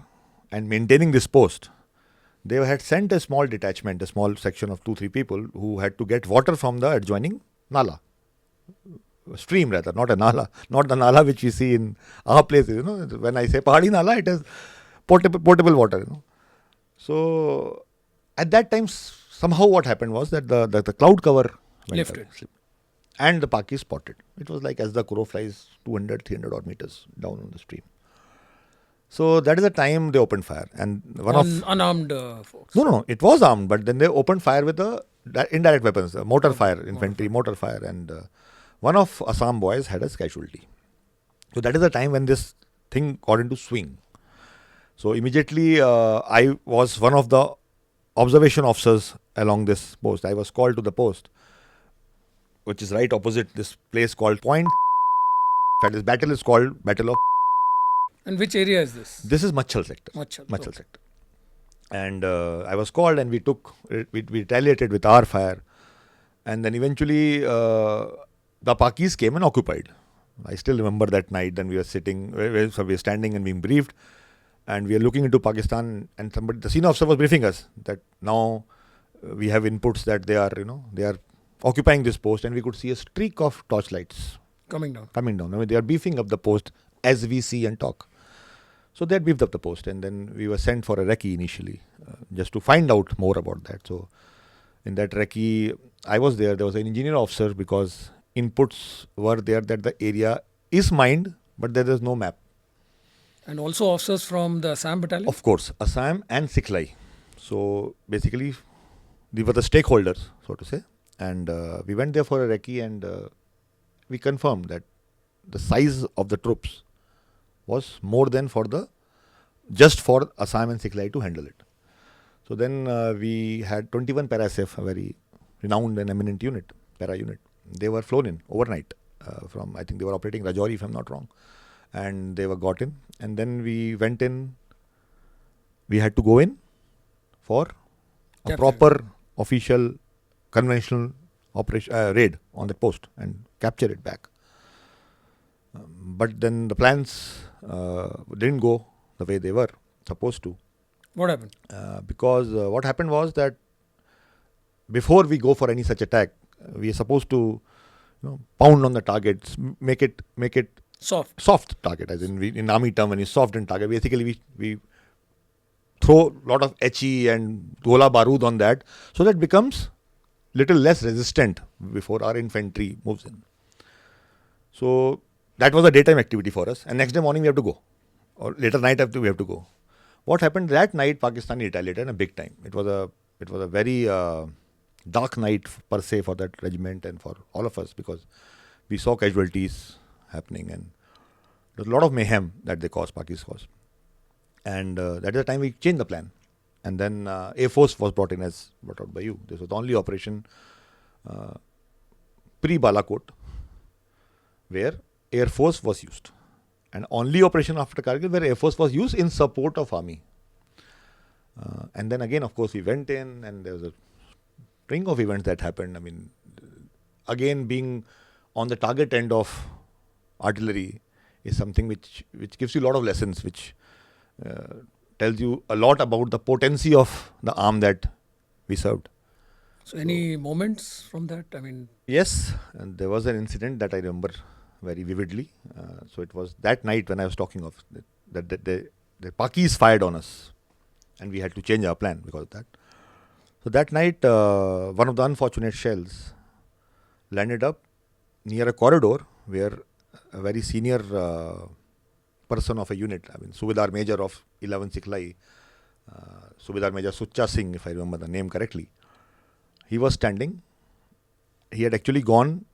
and maintaining this post, they had sent a small detachment, a small section of 2-3 people who had to get water from the adjoining Nala. Stream rather, not a Nala, not the Nala which we see in our places. When I say Pahadi Nala, it is potable water. So at that time, somehow what happened was that the cloud cover went Lifted. away, and the Pakis spotted. It was like as the crow flies 200, 300 odd meters down on the stream. So that is the time they opened fire, and unarmed folks. No, it was armed, but then they opened fire with the indirect weapons, mortar fire, infantry mortar fire, and one of Assam boys had a casualty. So that is the time when this thing got into swing. So immediately I was one of the observation officers along this post. I was called to the post, which is right opposite this place called Point. In fact, this battle is called Battle of. And which area is this? This is Machal sector. Machal Sector. And I was called, and we retaliated with our fire. And then eventually the Pakis came and occupied. I still remember that night. Then we were standing and being briefed. And we are looking into Pakistan, and the senior officer was briefing us that now we have inputs that they are occupying this post, and we could see a streak of torchlights coming down. I mean, they are beefing up the post as we see and talk. So they had beefed up the post, and then we were sent for a recce initially, just to find out more about that. So in that recce, I was there. There was an engineer officer, because inputs were there that the area is mined, but there is no map. And also officers from the Assam battalion? Of course, Assam and Sikhlai. So basically, they were the stakeholders, so to say. And we went there for a recce, and we confirmed that the size of the troops was more than just for Assam and Sikhlai to handle it. So then we had 21 Parasef, a very renowned and eminent para unit. They were flown in overnight from, I think they were operating Rajouri, if I'm not wrong. And they were got in, and then we went in. We had to go in for a proper official conventional operation raid on the post and capture it back. But then the plans didn't go the way they were supposed to. What happened? Because what happened was that before we go for any such attack, we are supposed to pound on the targets, make it soft target, as in army term, when it's soft in target, basically we throw a lot of HE and gola barud on that, so that becomes little less resistant before our infantry moves in. So that was a daytime activity for us, and next day morning we have to go, or later night we have to go. What happened that night? Pakistan retaliated in a big time. It was a very dark night per se for that regiment and for all of us, because we saw casualties happening, and there's a lot of mayhem that Pakis caused. And that is the time we changed the plan. And then Air Force was brought out by you. This was the only operation pre-Balakot where Air Force was used. And only operation after Kargil where Air Force was used in support of army. And then again, of course, we went in, and there was a string of events that happened. I mean, again, being on the target end of artillery is something which gives you a lot of lessons, which tells you a lot about the potency of the arm that we served. So any moments from that? I mean, yes, and there was an incident that I remember very vividly. So it was that night when I was talking of that the Pakis fired on us, and we had to change our plan because of that. So that night, one of the unfortunate shells landed up near a corridor where a very senior person of a unit, I mean, Subedar Major of 11 Sikhlai, Subedar Major Sucha Singh, if I remember the name correctly, he was standing. He had actually gone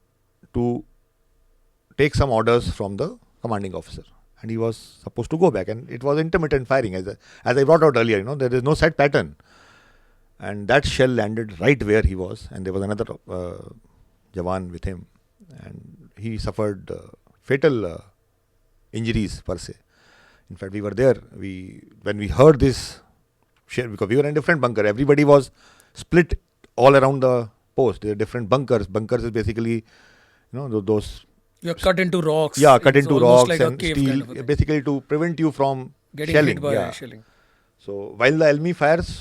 to take some orders from the commanding officer, and he was supposed to go back, and it was intermittent firing, as I brought out earlier. There is no set pattern, and that shell landed right where he was, and there was another Jawan with him, and he suffered fatal injuries per se. In fact, we were there. When we heard this shell, because we were in a different bunker, everybody was split all around the post. There are different bunkers. Bunkers is basically, those You're cut into rocks. Yeah, cut It's into almost rocks like a and cave steel, kind of a thing. basically to prevent you from Getting shelling. hit by Yeah. shelling. So while the enemy fires,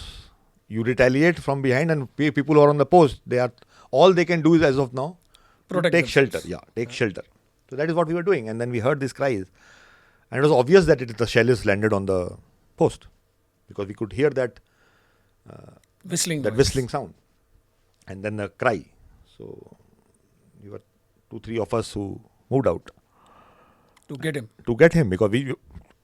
you retaliate from behind, and people who are on the post, all they can do is, as of now, to Protect take themselves. shelter. Yeah, take shelter. So that is what we were doing, and then we heard these cries, and it was obvious that the shell is landed on the post because we could hear that Whistling that noise. whistling sound, and then the cry. So we were 2-3 of us who moved out To get him. to get him, because we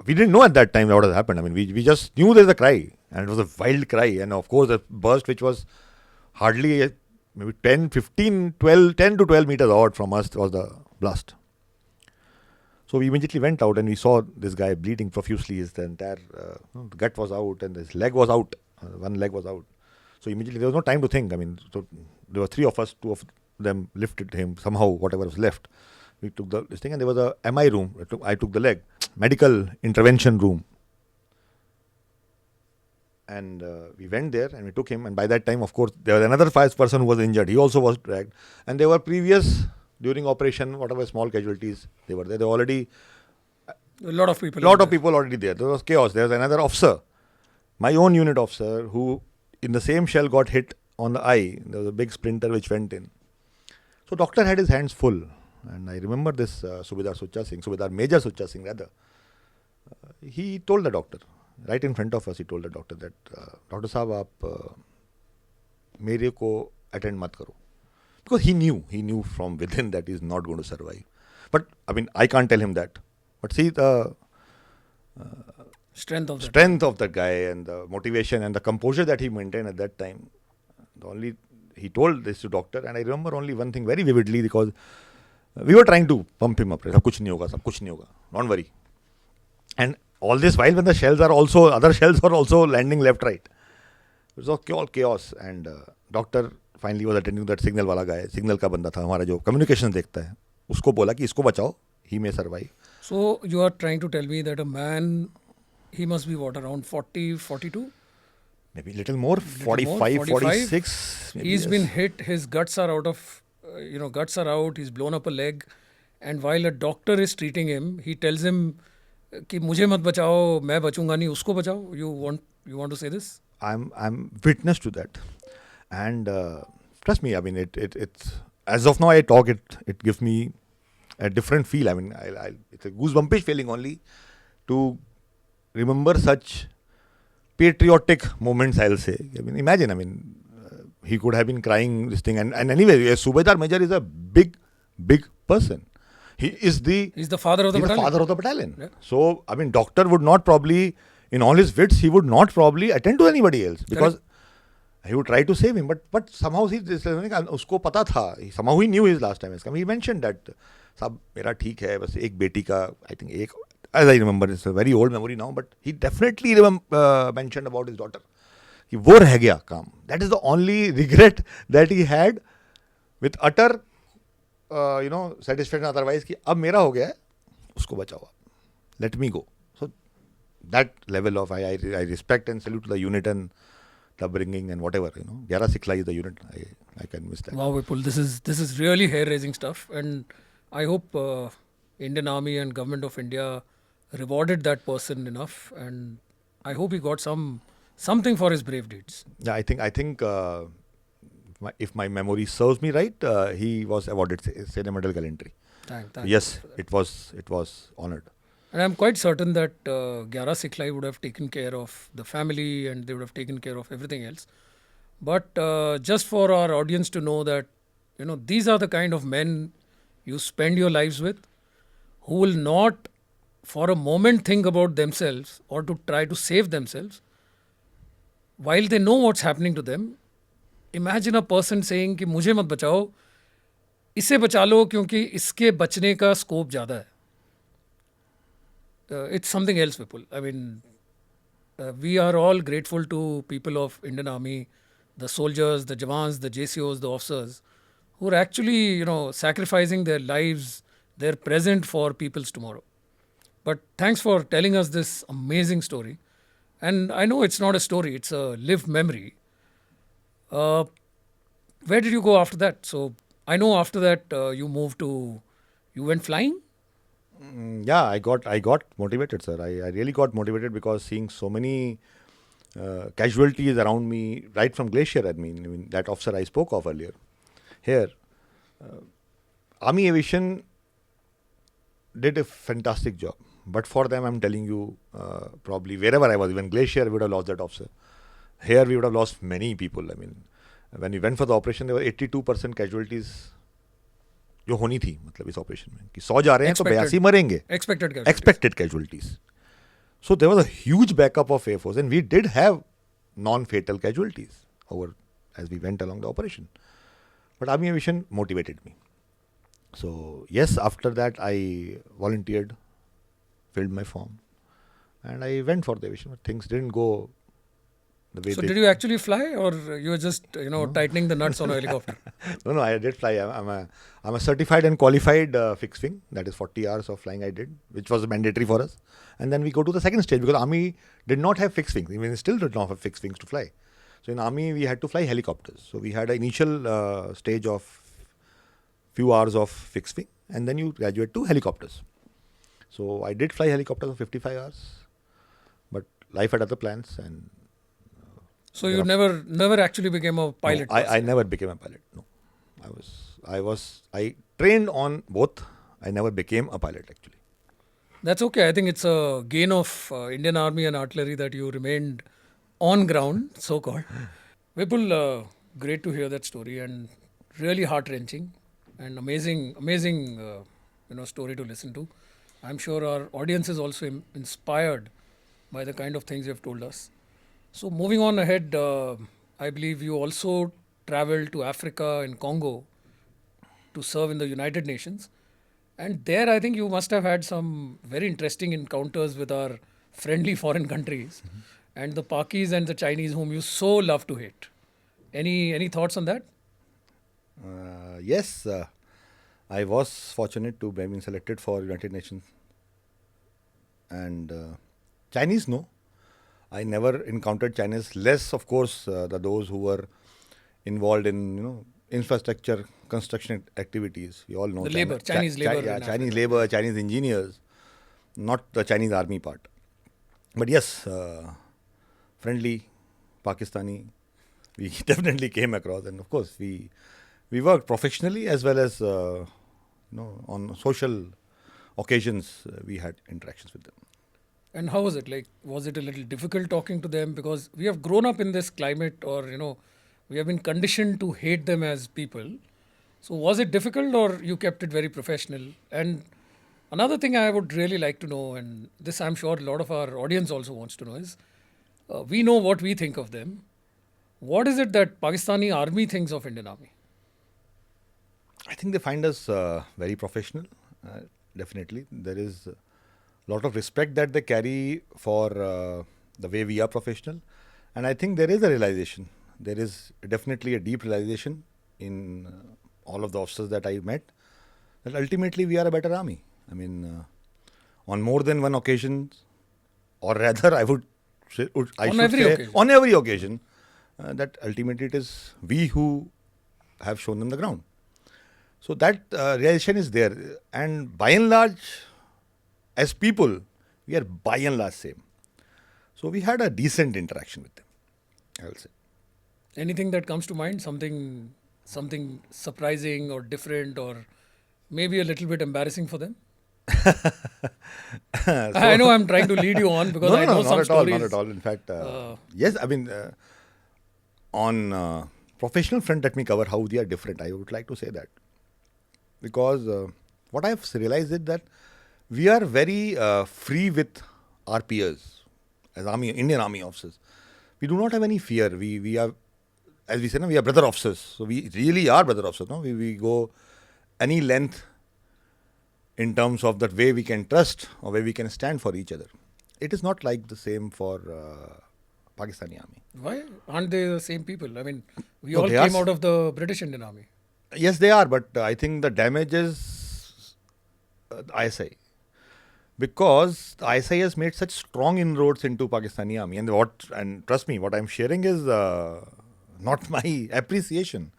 didn't know at that time what had happened. I mean, we just knew there's a cry, and it was a wild cry, and of course a burst which was hardly maybe 10 to 12 meters out from us was the blast. So we immediately went out and we saw this guy bleeding profusely. His entire gut was out and his leg was out. One leg was out. So immediately there was no time to think. I mean, so there were 3 of us. 2 of them lifted him somehow, whatever was left. We took this thing, and there was a MI room. I took the leg, medical intervention room. And we went there and we took him. And by that time, of course, there was another person who was injured. He also was dragged. And there were during operation, whatever small casualties they were there. There were already A lot of people. people already there. There was chaos. There was another officer, my own unit officer, who in the same shell got hit on the eye. There was a big splinter which went in. So doctor had his hands full. And I remember this Subedar Major Sucha Singh rather. He told the doctor, right in front of us, he told the doctor that, Doctor Sahab, aap mere ko attend mat karo. Because he knew from within that he's not going to survive. But I mean, I can't tell him that. But see the Strength of that. strength of that guy and the motivation and the composure that he maintained at that time. He told this to doctor, and I remember only one thing very vividly, because we were trying to pump him up. Sab kuch nahi hoga. Don't worry. And all this while, when the other shells are also landing left, right. It was all chaos. And doctor finally was attending to that signal wala guy. Signal ka banda tha, hamara jo communication dekhta hai. Usko bola ki isko bachao. He may survive. So you are trying to tell me that a man, he must be what, around 40, 42? Maybe little more, 45, 46. Maybe, He's yes. been hit, his guts are out of, guts are out, he's blown up a leg. And while a doctor is treating him, he tells him कि मुझे मत बचाओ, मैं बचूंगा नहीं, उसको बचाओ. You want to say this? I'm witness to that. And trust me, I mean, it's as of now I talk, it gives me a different feel. I mean, it's a goosebumpish feeling only to remember such patriotic moments, I'll say. I mean, imagine, he could have been crying this thing. And anyway, Subedar Major is a big person. He's the father of the battalion. Father of the battalion. Yeah. So, I mean, doctor would not probably, in all his wits, he would not probably attend to anybody else, because he would try to save him. But somehow usko pata tha. Somehow he knew his last time has come. He mentioned that, Sab, mera theek hai, bas ek beti ka, I think as I remember, it's a very old memory now, but he definitely mentioned about his daughter. He wo reh gaya kaam. That is the only regret that he had, with utter satisfaction otherwise, कि अब मेरा हो गया है, उसको बचाओ, let me go. So that level of I respect and salute to the unit and the upbringing and whatever, 11 Sikhla is the unit. I can miss that. Wow, Vipul, this is really hair-raising stuff, and I hope Indian Army and Government of India rewarded that person enough, and I hope he got something for his brave deeds. Yeah, I think if my memory serves me right, he was awarded Senior Medal Gallantry. Thank Yes, it was honored. And I'm quite certain that 11 Sikhlai would have taken care of the family and they would have taken care of everything else. But just for our audience to know that, these are the kind of men you spend your lives with, who will not for a moment think about themselves or to try to save themselves. While they know what's happening to them, imagine a person saying कि मुझे मत बचाओ, इसे बचा लो क्योंकि इसके बचने का स्कोप ज़्यादा है. It's something else, Vipul. I mean, we are all grateful to people of Indian Army, the soldiers, the Jawans, the JCOs, the officers, who are actually, sacrificing their lives, their present for people's tomorrow. But thanks for telling us this amazing story. And I know it's not a story, it's a lived memory. Where did you go after that? So I know after that you moved to You went flying? Yeah, I got motivated, sir. I really got motivated because seeing so many casualties around me, right from Glacier, I mean that officer I spoke of earlier. Here, Army Aviation did a fantastic job. But for them, I'm telling you, probably wherever I was, even Glacier, we would have lost that officer. Here, we would have lost many people. I mean, when we went for the operation, there were 82% casualties जो होनी थी मतलब इस operation में कि 100 जा रहे हैं तो 82 मरेंगे expected casualties. So there was a huge backup of Air Force and we did have non-fatal casualties over as we went along the operation. But Army Aviation motivated me. So yes, after that I volunteered, filled my form and I went for the aviation. But things didn't go the way So did you actually fly or you were just, tightening the nuts on a helicopter? No, I did fly. I'm a certified and qualified fixed wing. That is 40 hours of flying I did, which was mandatory for us. And then we go to the second stage because Army did not have fixed wings. Even still did not have fixed wings to fly. So in Army, we had to fly helicopters. So we had an initial stage of few hours of fixed wing and then you graduate to helicopters. So I did fly helicopters for 55 hours. But life had other plans and so you never actually became a pilot? No, I never became a pilot. No, I trained on both. I never became a pilot actually. That's okay. I think it's a gain of Indian Army and artillery that you remained on ground, so-called. Vipul, great to hear that story and really heart-wrenching and amazing story to listen to. I'm sure our audience is also inspired by the kind of things you have told us. So moving on ahead, I believe you also traveled to Africa and Congo to serve in the United Nations. And there I think you must have had some very interesting encounters with our friendly foreign countries and the Pakis and the Chinese whom you so love to hate. Any thoughts on that? Yes, I was fortunate to have been selected for United Nations. And Chinese, no. I never encountered Chinese. Less, of course, those who were involved in infrastructure construction activities. We all know the labor, Chinese labor. Chinese labor, Chinese engineers, not the Chinese army part. But yes, friendly Pakistani, we definitely came across, and of course we worked professionally as well as on social occasions. We had interactions with them. And how was it? Like, was it a little difficult talking to them? Because we have grown up in this climate or, we have been conditioned to hate them as people. So was it difficult or you kept it very professional? And another thing I would really like to know, and this I'm sure a lot of our audience also wants to know is, we know what we think of them. What is it that Pakistani army thinks of Indian Army? I think they find us very professional. Definitely. There is lot of respect that they carry for the way we are professional, and I think there is a realization. There is definitely a deep realization in all of the officers that I met that ultimately we are a better army. I mean, on more than one occasion, or rather, I should say, on every occasion, that ultimately it is we who have shown them the ground. So that realization is there, and by and large, as people, we are by and large same. So we had a decent interaction with them, I will say. Anything that comes to mind? Something surprising or different or maybe a little bit embarrassing for them? I know I'm trying to lead you on because I know some stories. Not at all. In fact, yes, I mean, on professional front, let me cover how they are different. I would like to say that. Because what I have realized is that we are very free with our peers as Indian Army officers. We do not have any fear. We are, as we say, we are brother officers. So we really are brother officers. No? We go any length in terms of that way we can trust or way we can stand for each other. It is not like the same for Pakistani Army. Why? Aren't they the same people? I mean, we all came out of the British Indian Army. Yes, they are, but I think the damage is ISI. Because the ISI has made such strong inroads into Pakistani Army. And trust me, what I'm sharing is not my appreciation.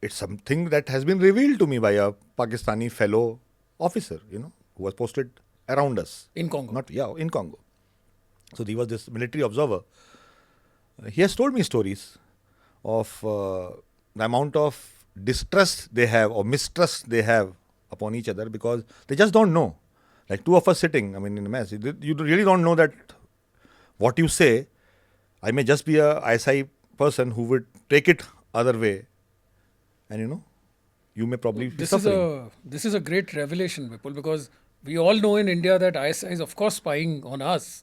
It's something that has been revealed to me by a Pakistani fellow officer, who was posted around us. In Congo. In Congo. So he was this military observer. He has told me stories of the amount of distrust they have or mistrust they have upon each other because they just don't know. Like two of us sitting, in a mess, you really don't know that what you say, I may just be a ISI person who would take it other way, and you may probably be suffering. This is a great revelation, Vipul, because we all know in India that ISI is of course spying on us,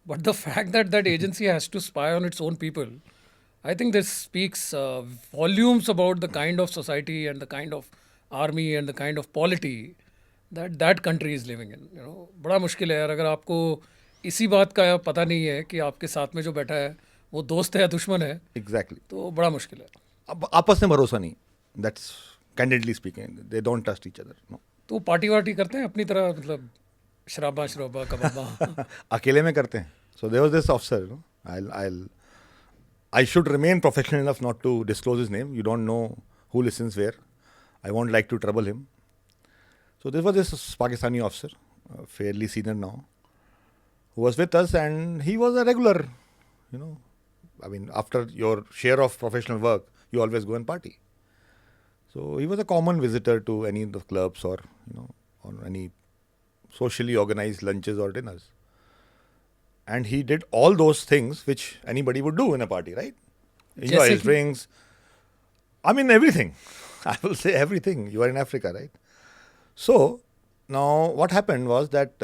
but the fact that that agency has to spy on its own people, I think this speaks volumes about the kind of society and the kind of army and the kind of polity that that country is living in. बड़ा मुश्किल है यार, अगर आपको इसी बात का पता नहीं है कि आपके साथ में जो बैठा है वो दोस्त है या दुश्मन है. Exactly. तो बड़ा मुश्किल है. अब आपस में भरोसा नहीं. That's candidly speaking, they don't trust each other. No. तो पार्टी वार्टी करते हैं अपनी तरह, मतलब शराबा कबाबा. अकेले में करते हैं. So there was this officer. I should remain professional enough not to disclose his name. You don't know who listens where. I won't like to trouble him. So there was this Pakistani officer, fairly senior now, who was with us, and he was a regular. After your share of professional work, you always go and party. So he was a common visitor to any of the clubs or any socially organized lunches or dinners. And he did all those things which anybody would do in a party, right? Enjoy his drinks. Everything. I will say everything. You are in Africa, right? So, now what happened was that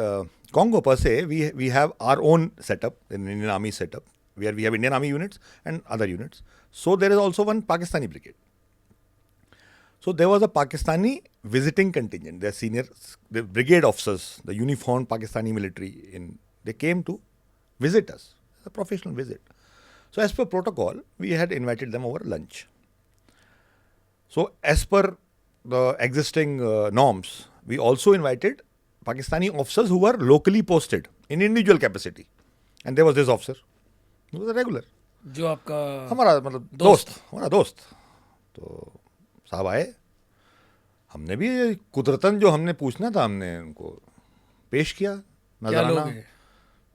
Congo per se, we have our own setup, an Indian Army setup, where we have Indian Army units and other units. So, there is also one Pakistani brigade. So, there was a Pakistani visiting contingent. Their seniors, the brigade officers, the uniformed Pakistani military, they came to visit us, a professional visit. So, as per protocol, we had invited them over lunch. So, as per the existing norms, we also invited Pakistani officers who were locally posted in individual capacity. And there was this officer, who was a regular. जो आपका हमारा दोस्त. तो साहब आए, हमने भी कुदरतन जो हमने पूछना था हमने उनको पेश किया. नजराना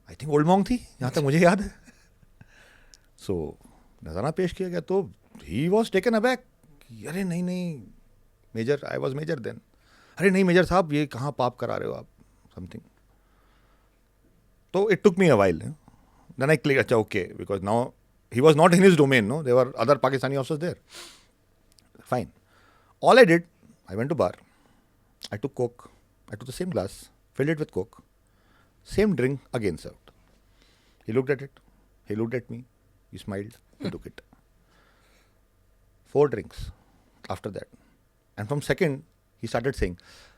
आई थिंक ओल्ड मॉन्ग थी, यहाँ तक मुझे याद है. सो नजराना पेश किया गया तो ही वॉज टेकन अबैक. अरे नहीं major, I was major then. अरे नहीं मेजर साहब, ये कहाँ पाप करा रहे हो आप, समथिंग. तो it took me a while. Then I click, अच्छा okay, because now he was not in his domain. No, there were other Pakistani officers there. Fine. All I did, I went to bar. I took Coke. I took the same glass, filled it with Coke. Same drink again served. He looked at it. He looked at me. He smiled. He took it. 4 drinks after that. And from second, he started saying,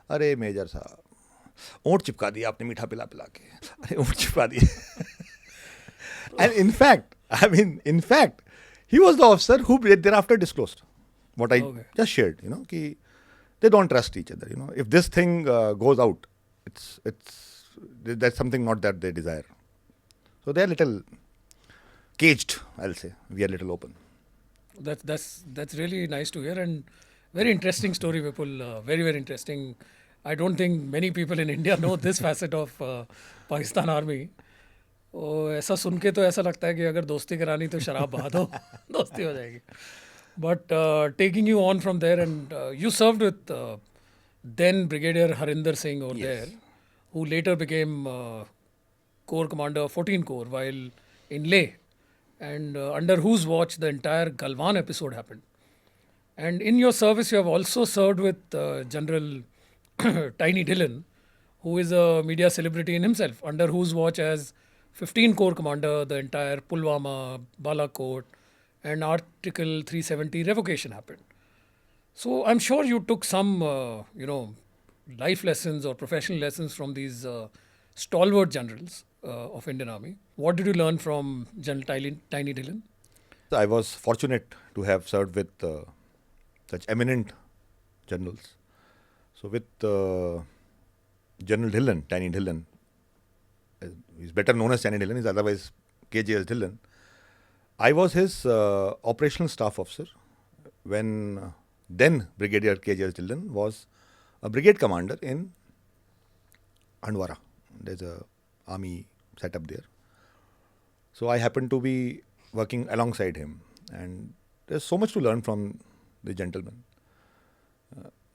अरे major साहब, ओंठ चिपका दिया आपने मीठा पिला पिला के. अरे ओंठ चिपका दिए. And in fact, he was the officer who thereafter disclosed what I just shared, कि they don't trust each other. If this thing goes out, that's something not that they desire. So they are little caged, I'll say. We are little open. That's really nice to hear, and very interesting story, Vipul. Very, very interesting. I don't think many people in India know this facet of Pakistan Army. ऐसा सुन के तो ऐसा लगता है कि अगर दोस्ती करानी तो शराब बहा दो, दोस्ती हो जाएगी. But taking you on from there, and you served with then Brigadier Harinder Singh over there, who later became Corps Commander 14 Corps while in Leh, and under whose watch the entire Galwan episode happened. And in your service, you have also served with General Tiny Dillon, who is a media celebrity in himself, under whose watch as 15 Corps Commander, the entire Pulwama, Balakot, and Article 370 revocation happened. So I'm sure you took some, life lessons or professional lessons from these stalwart generals of Indian Army. What did you learn from General Tiny Dillon? I was fortunate to have served with such eminent generals. So with General Dillon, Tiny Dillon, he's better known as Tiny Dillon, he's otherwise KJS Dillon. I was his operational staff officer when then Brigadier KJS Dillon was a brigade commander in Handwara. There's a army setup there. So I happened to be working alongside him, and there's so much to learn from the gentleman.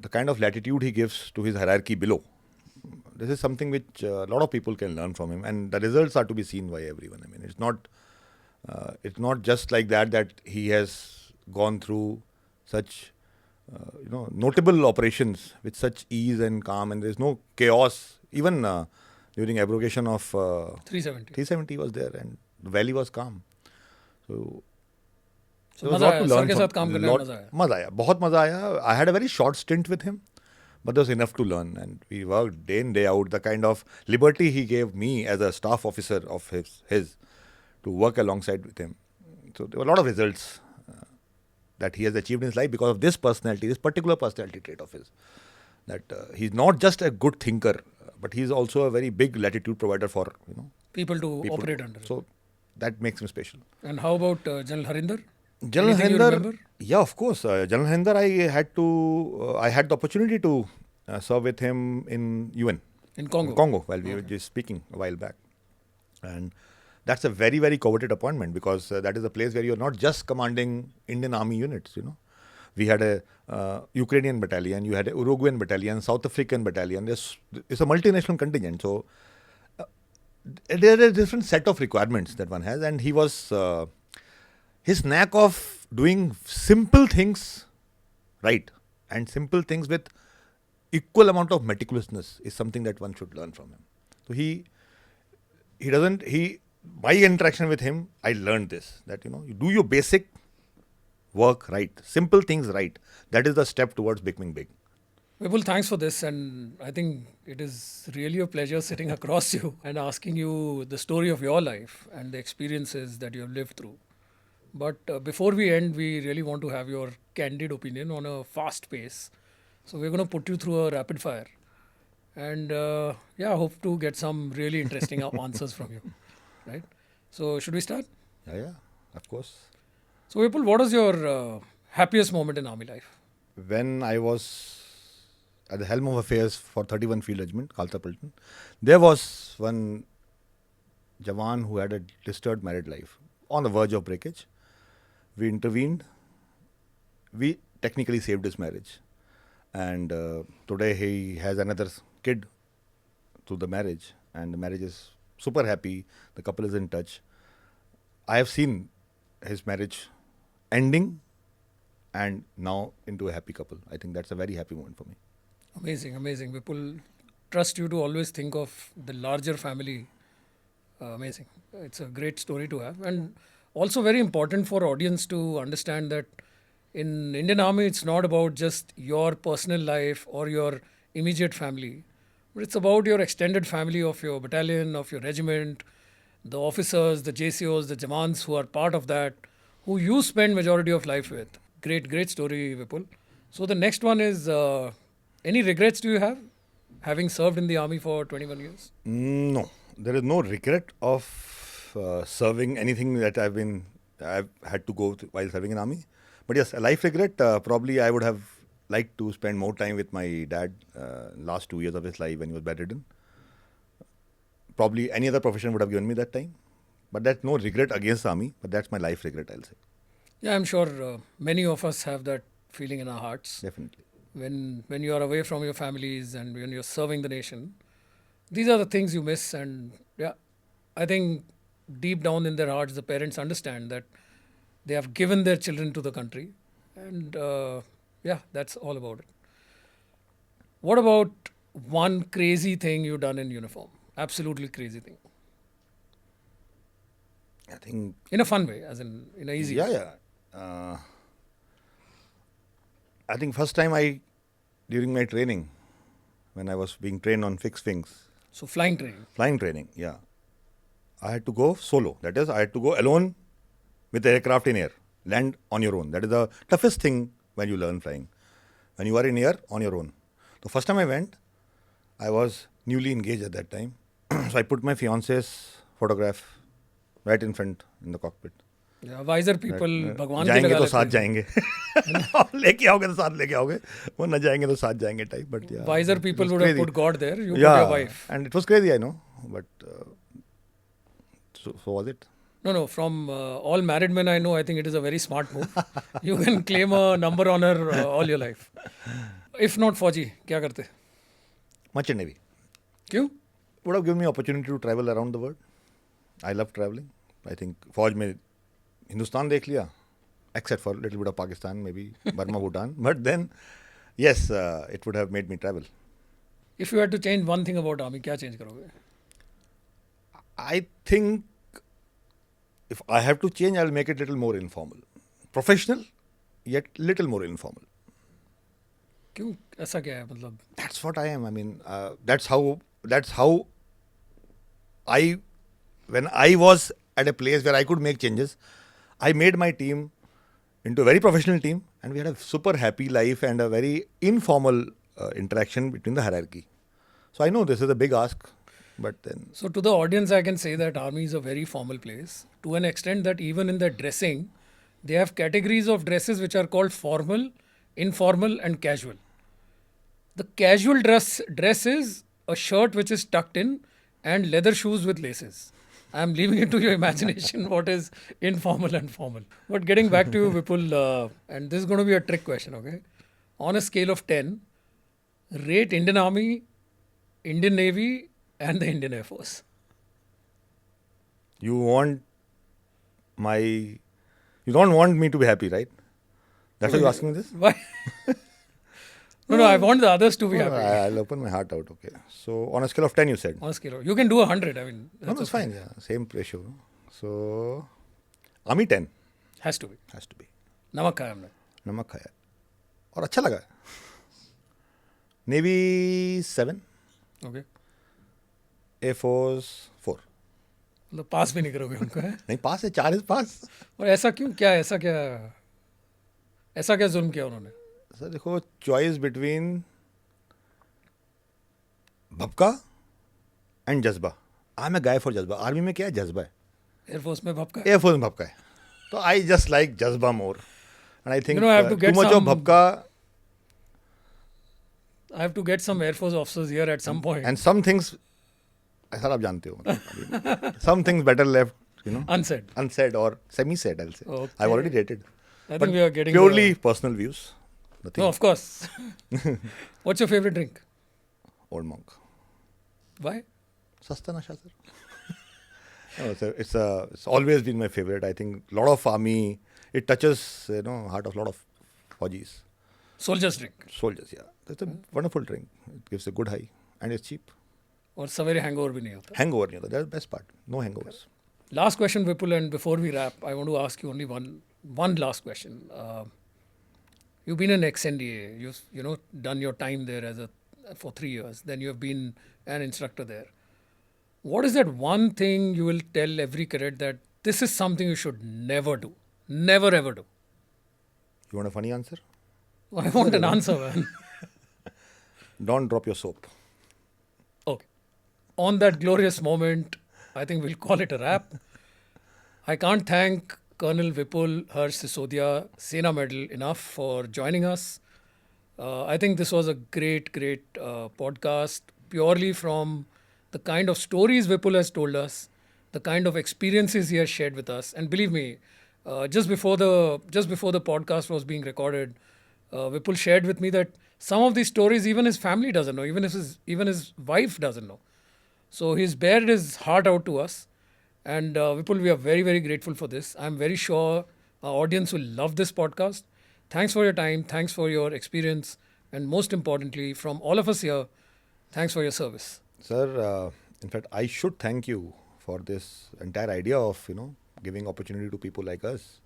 The kind of latitude he gives to his hierarchy below. This is something which a lot of people can learn from him, and the results are to be seen by everyone. I mean, it's not just like that he has gone through such notable operations with such ease and calm, and there's no chaos. Even during abrogation of 370. 370 was there, and the valley was calm. So So there was मजा a lot आया to sir learn के from. साथ काम करने में मजा आया. मजा आया, बहुत मजा आया. I had a very short stint with him, but there was enough to learn, and we worked day in day out. The kind of liberty he gave me as a staff officer of his to work alongside with him. So there were a lot of results that he has achieved in his life because of this personality, this particular personality trait of his. That he's not just a good thinker, but he's also a very big latitude provider for People to people. operate under. So that makes him special. And how about General Harinder? General Anything you Harinder, remember? yeah, of course. General Harinder, I had the opportunity to serve with him in UN. In Congo. Congo, while we were just speaking a while back. And that's a very, very coveted appointment because that is a place where you're not just commanding Indian Army units, We had a Ukrainian battalion, you had a Uruguayan battalion, South African battalion. It's a multinational contingent. So there are a different set of requirements that one has. And he was, his knack of doing simple things right and simple things with equal amount of meticulousness is something that one should learn from him. So my interaction with him, I learned this, that, you do your basic work right, simple things right. That is the step towards becoming big. Vipul, thanks for this. And I think it is really a pleasure sitting across you and asking you the story of your life and the experiences that you have lived through. But before we end, we really want to have your candid opinion on a fast pace. So we're going to put you through a rapid fire. And hope to get some really interesting answers from you. Right? So should we start? Yeah, of course. So Vipul, what was your happiest moment in army life? When I was at the helm of affairs for 31 Field Regiment, Khalsa Platoon, there was one Jawan who had a disturbed married life on the verge of breakage. We intervened. We technically saved his marriage. And today he has another kid through the marriage, and the marriage is super happy. The couple is in touch. I have seen his marriage ending and now into a happy couple. I think that's a very happy moment for me. Amazing, amazing. Vipul, trust you to always think of the larger family. Amazing. It's a great story to have. And also very important for audience to understand that in Indian Army, it's not about just your personal life or your immediate family, but it's about your extended family of your battalion, of your regiment, the officers, the JCOs, the Jawans who are part of that, who you spend majority of life with. Great, great story, Vipul. So the next one is, any regrets do you have, having served in the army for 21 years? No, there is no regret of serving anything that I've had to go through while serving in army. But yes, a life regret, probably I would have liked to spend more time with my dad last 2 years of his life when he was bedridden. Probably any other profession would have given me that time. But that's no regret against army, but that's my life regret, I'll say. Yeah, I'm sure many of us have that feeling in our hearts. Definitely. When you are away from your families and when you're serving the nation, these are the things you miss. And yeah, I think deep down in their hearts, the parents understand that they have given their children to the country. And that's all about it. What about one crazy thing you've done in uniform? Absolutely crazy thing. I think... In a fun way, as in a easy way. Yeah. I think first time during my training, when I was being trained on fixed wings. So flying training. Flying training, yeah. I had to go solo. That is, I had to go alone with the aircraft in air. Land on your own. That is the toughest thing when you learn flying. When you are in air, on your own. The first time I went, I was newly engaged at that time. So I put my fiance's photograph right in front in the cockpit. Wiser people भगवान की जाएंगे लगा तो लेते साथ हैं। जाएंगे लेके आओगे तो साथ लेके आओगे, वो न जाएंगे तो साथ जाएंगे type. But Wiser people would have put God there. You put your yeah, wife. and it was crazy, I know, but so was it. No. From all married men I know, I think it is a very smart move. You can claim a number on her all your life. If not फौजी, क्या करते? Merchant Navy क्यों? would have given me opportunity to travel around the world. I love traveling. I think फौज में हिंदुस्तान देख लिया, except for little bit of Pakistan, maybe Burma, Bhutan. But then, yes, it would have made me travel. If you had to change one thing about army, क्या change करोगे? I think if I have to change, I'll make it little more informal. Professional, yet little more informal. क्यों? ऐसा क्या है मतलब? That's what I am. I mean, that's how I, when I was at a place where I could make changes, I made my team into a very professional team, and we had a super happy life and a very informal interaction between the hierarchy. So I know this is a big ask, but then So to the audience, I can say that army is a very formal place to an extent that even in their dressing, they have categories of dresses which are called formal, informal, and casual. The casual dress is a shirt which is tucked in and leather shoes with laces. I am leaving it to your imagination what is informal and formal. But getting back to you, Vipul, and this is going to be a trick question, okay? On a scale of 10, rate Indian Army, Indian Navy, and the Indian Air Force. you don't want me to be happy, right? That's why you're asking me this? Why? No, I want the others to be No, happy. I'll open my heart out, okay. So on a scale of 10, you said? On a scale of, you can do 100. I mean, No, that's fine, yeah. Same ratio. So, Army 10 Has to be. has to be. नमक खाया हमने. नमक खाया और अच्छा लगा. Navy 7, Okay. Air Force 4. मतलब पास भी नहीं करोगे उनको है? नहीं, पास है, 4 is पास. और ऐसा क्यों? क्या ऐसा क्या जुल्म किया उन्होंने? सर देखो, चॉइस बिटवीन भपका एंड जज्बा. I am a guy for जज्बा. आर्मी में क्या है? जज्बा है. एयरफोर्स में भपका. एयरफोर्स में भपका है. तो आई जस्ट लाइक जज्बा more. And I think You know, I have to to get much of some- भपका I have to get some Air Force officers here at some point. And some things, sir आप जानते हो, some things better left, Unsaid. unsaid or semi-said, I'll say. Okay. I've already rated. I But think we are getting purely personal views. Nothing. No, of course. What's your favorite drink? Old Monk. Why? Sasta nasha, sir. No, sir, it's always been my favorite. I think a lot of army, it touches, heart of a lot of Fajis. Soldier's drink. Soldiers, yeah. That's a wonderful drink. It gives a good high and it's cheap. और सवेरे hangover भी नहीं होता. Hangover, that's the best part. No hangovers. Last question, Vipul, and before we wrap, I want to ask you only one last question. You've been an ex-NDA. You've done your time there for 3 years. Then you have been an instructor there. What is that one thing you will tell every cadet that this is something you should never do? Never ever do. You want a funny answer? I want an answer, man. Don't drop your soap. Okay. On that glorious moment, I think we'll call it a wrap. I can't thank Colonel Vipul Harsh Sisodia, Sena Medal, enough for joining us. I think this was a great podcast, purely from the kind of stories Vipul has told us, the kind of experiences he has shared with us. And believe me, just before the podcast was being recorded, Vipul shared with me that some of these stories even his family doesn't know, even his wife doesn't know. So he's bared his heart out to us. And Vipul, we are very, very grateful for this. I'm very sure our audience will love this podcast. Thanks for your time. Thanks for your experience. And most importantly, from all of us here, thanks for your service. Sir, in fact, I should thank you for this entire idea of, giving opportunity to people like us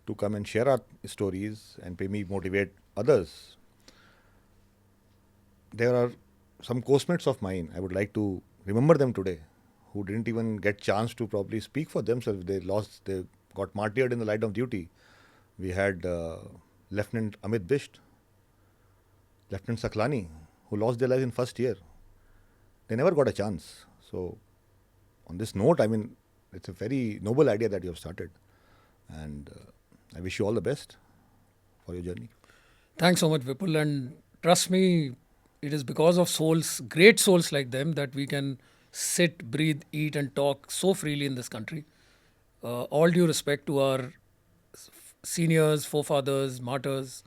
to come and share our stories and maybe motivate others. There are some coastmates of mine, I would like to remember them today, who didn't even get chance to probably speak for themselves. They got martyred in the light of duty. We had Lieutenant Amit Bisht, Lieutenant Saklani, who lost their lives in first year. They never got a chance. So, on this note, I mean, it's a very noble idea that you have started. And I wish you all the best for your journey. Thanks so much, Vipul. And trust me, it is because of souls, great souls like them, that we can sit, breathe, eat, and talk so freely in this country. All due respect to our seniors, forefathers, martyrs,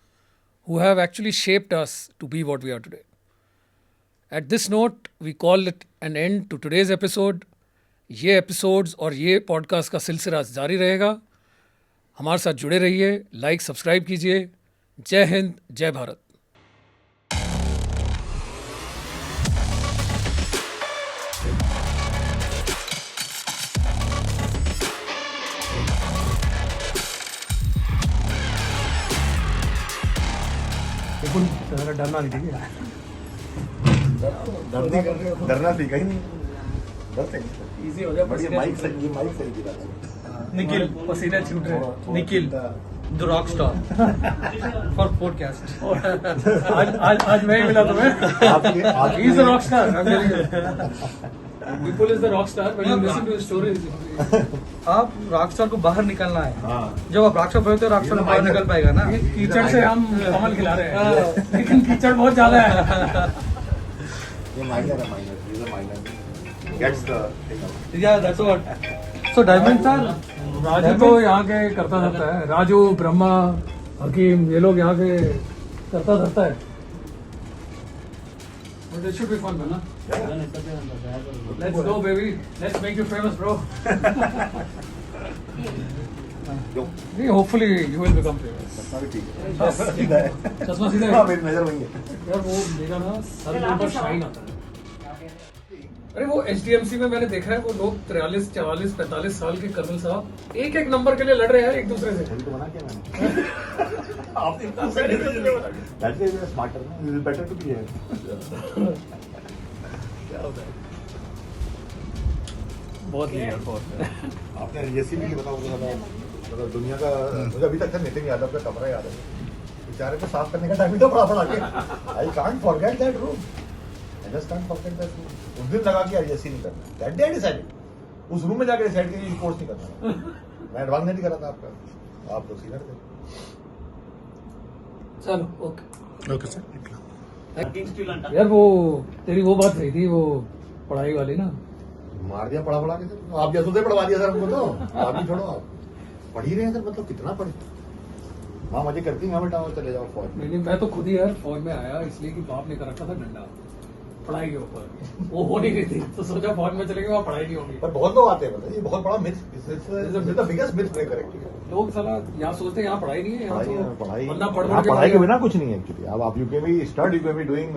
who have actually shaped us to be what we are today. At this note, we call it an end to today's episode. ये episodes और ये podcast का सिलसिला जारी रहेगा. हमारे साथ जुड़े रहिए, लाइक सब्सक्राइब कीजिए. जय हिंद, जय भारत. डरना नहीं ठीक है. डरना सीखा ही नहीं. डरते इजी हो गया. माइक सही दिला. निखिल पसीने छूट रहे. Nikhil the rock star for podcast. आज मैं ही मिला तुम्हें. He is the rock star. Vipul is the rock star. When you listen to his stories, आप रॉक स्टार को बाहर निकलना है. जब आप रॉक स्टार बनते हो, रॉक स्टार बाहर निकल पाएगा ना. कीचड़ से हम कमल खिला रहे हैं, लेकिन कीचड़ बहुत ज्यादा है. ये माइनर है. He's a minor. Gets the thing out. Yeah, that's what. So Diamond sir, Raju तो यहाँ के करता धरता है. राजू, ब्रह्मा, हकीम, ये लोग यहाँ के करता धरता है. But it should be fun, man. Let's go, baby. Let's make you famous, bro. नहीं, hopefully you will become famous. चश्मा सीधा है. हाँ, मेरी नजर वही है. यार वो मेरा ना सर के ऊपर शाइन आता है. अरे वो HDMC में मैंने देखा है, वो लोग 43, 44, 45 साल के कर्नल साहब एक एक नंबर के लिए लड़ रहे हैं एक दूसरे से. तो बना क्या मैंने? आपने इतना सही That way we are smarter. It is better to be here. क्या होता है? बहुत ही यार बहुत. आपने जैसी भी बताओ मतलब दुनिया का मुझे अभी तक नितिन यादव का कमरा याद है. बेचारे को साफ करने का टाइम ही तो बड़ा के. I can't forget that room. I just can't forget that room. उस दिन लगा कि ऐसी नहीं करना. That day I decided. उस रूम में जाकर डिसाइड किया कि कोर्स नहीं करना. मैं एडवांस नहीं करा था आपका. आप तो सीनियर थे. चलो ओके. Okay sir. यार वो तेरी वो बात रही थी, वो पढ़ाई वाली ना. मार दिया पढ़ा के सर. आप जैसे से पढ़वा दिया सर हमको. तो आप भी छोड़ो. आप पढ़ ही रहे हैं सर. मतलब कितना पढ़े. माँ मजे करती है. बेटा और चले जाओ फौज में. नहीं, मैं तो खुद ही यार फौज में आया इसलिए कि बाप ने कर रखा था डंडा पढ़ाई के ऊपर. वो हो नहीं रही थी तो सोचा फौज में चलेंगे, वहाँ पढ़ाई नहीं होगी. पर बहुत लोग आते हैं. मतलब ये बहुत बड़ा myth. Biggest myth breaker actually. लोग साला यहाँ सोचते हैं यहाँ पढ़ाई नहीं है. यहाँ तो पढ़ाई वरना पढ़ाई के बिना कुछ नहीं है एक्चुअली. आप you can be stud, you can be doing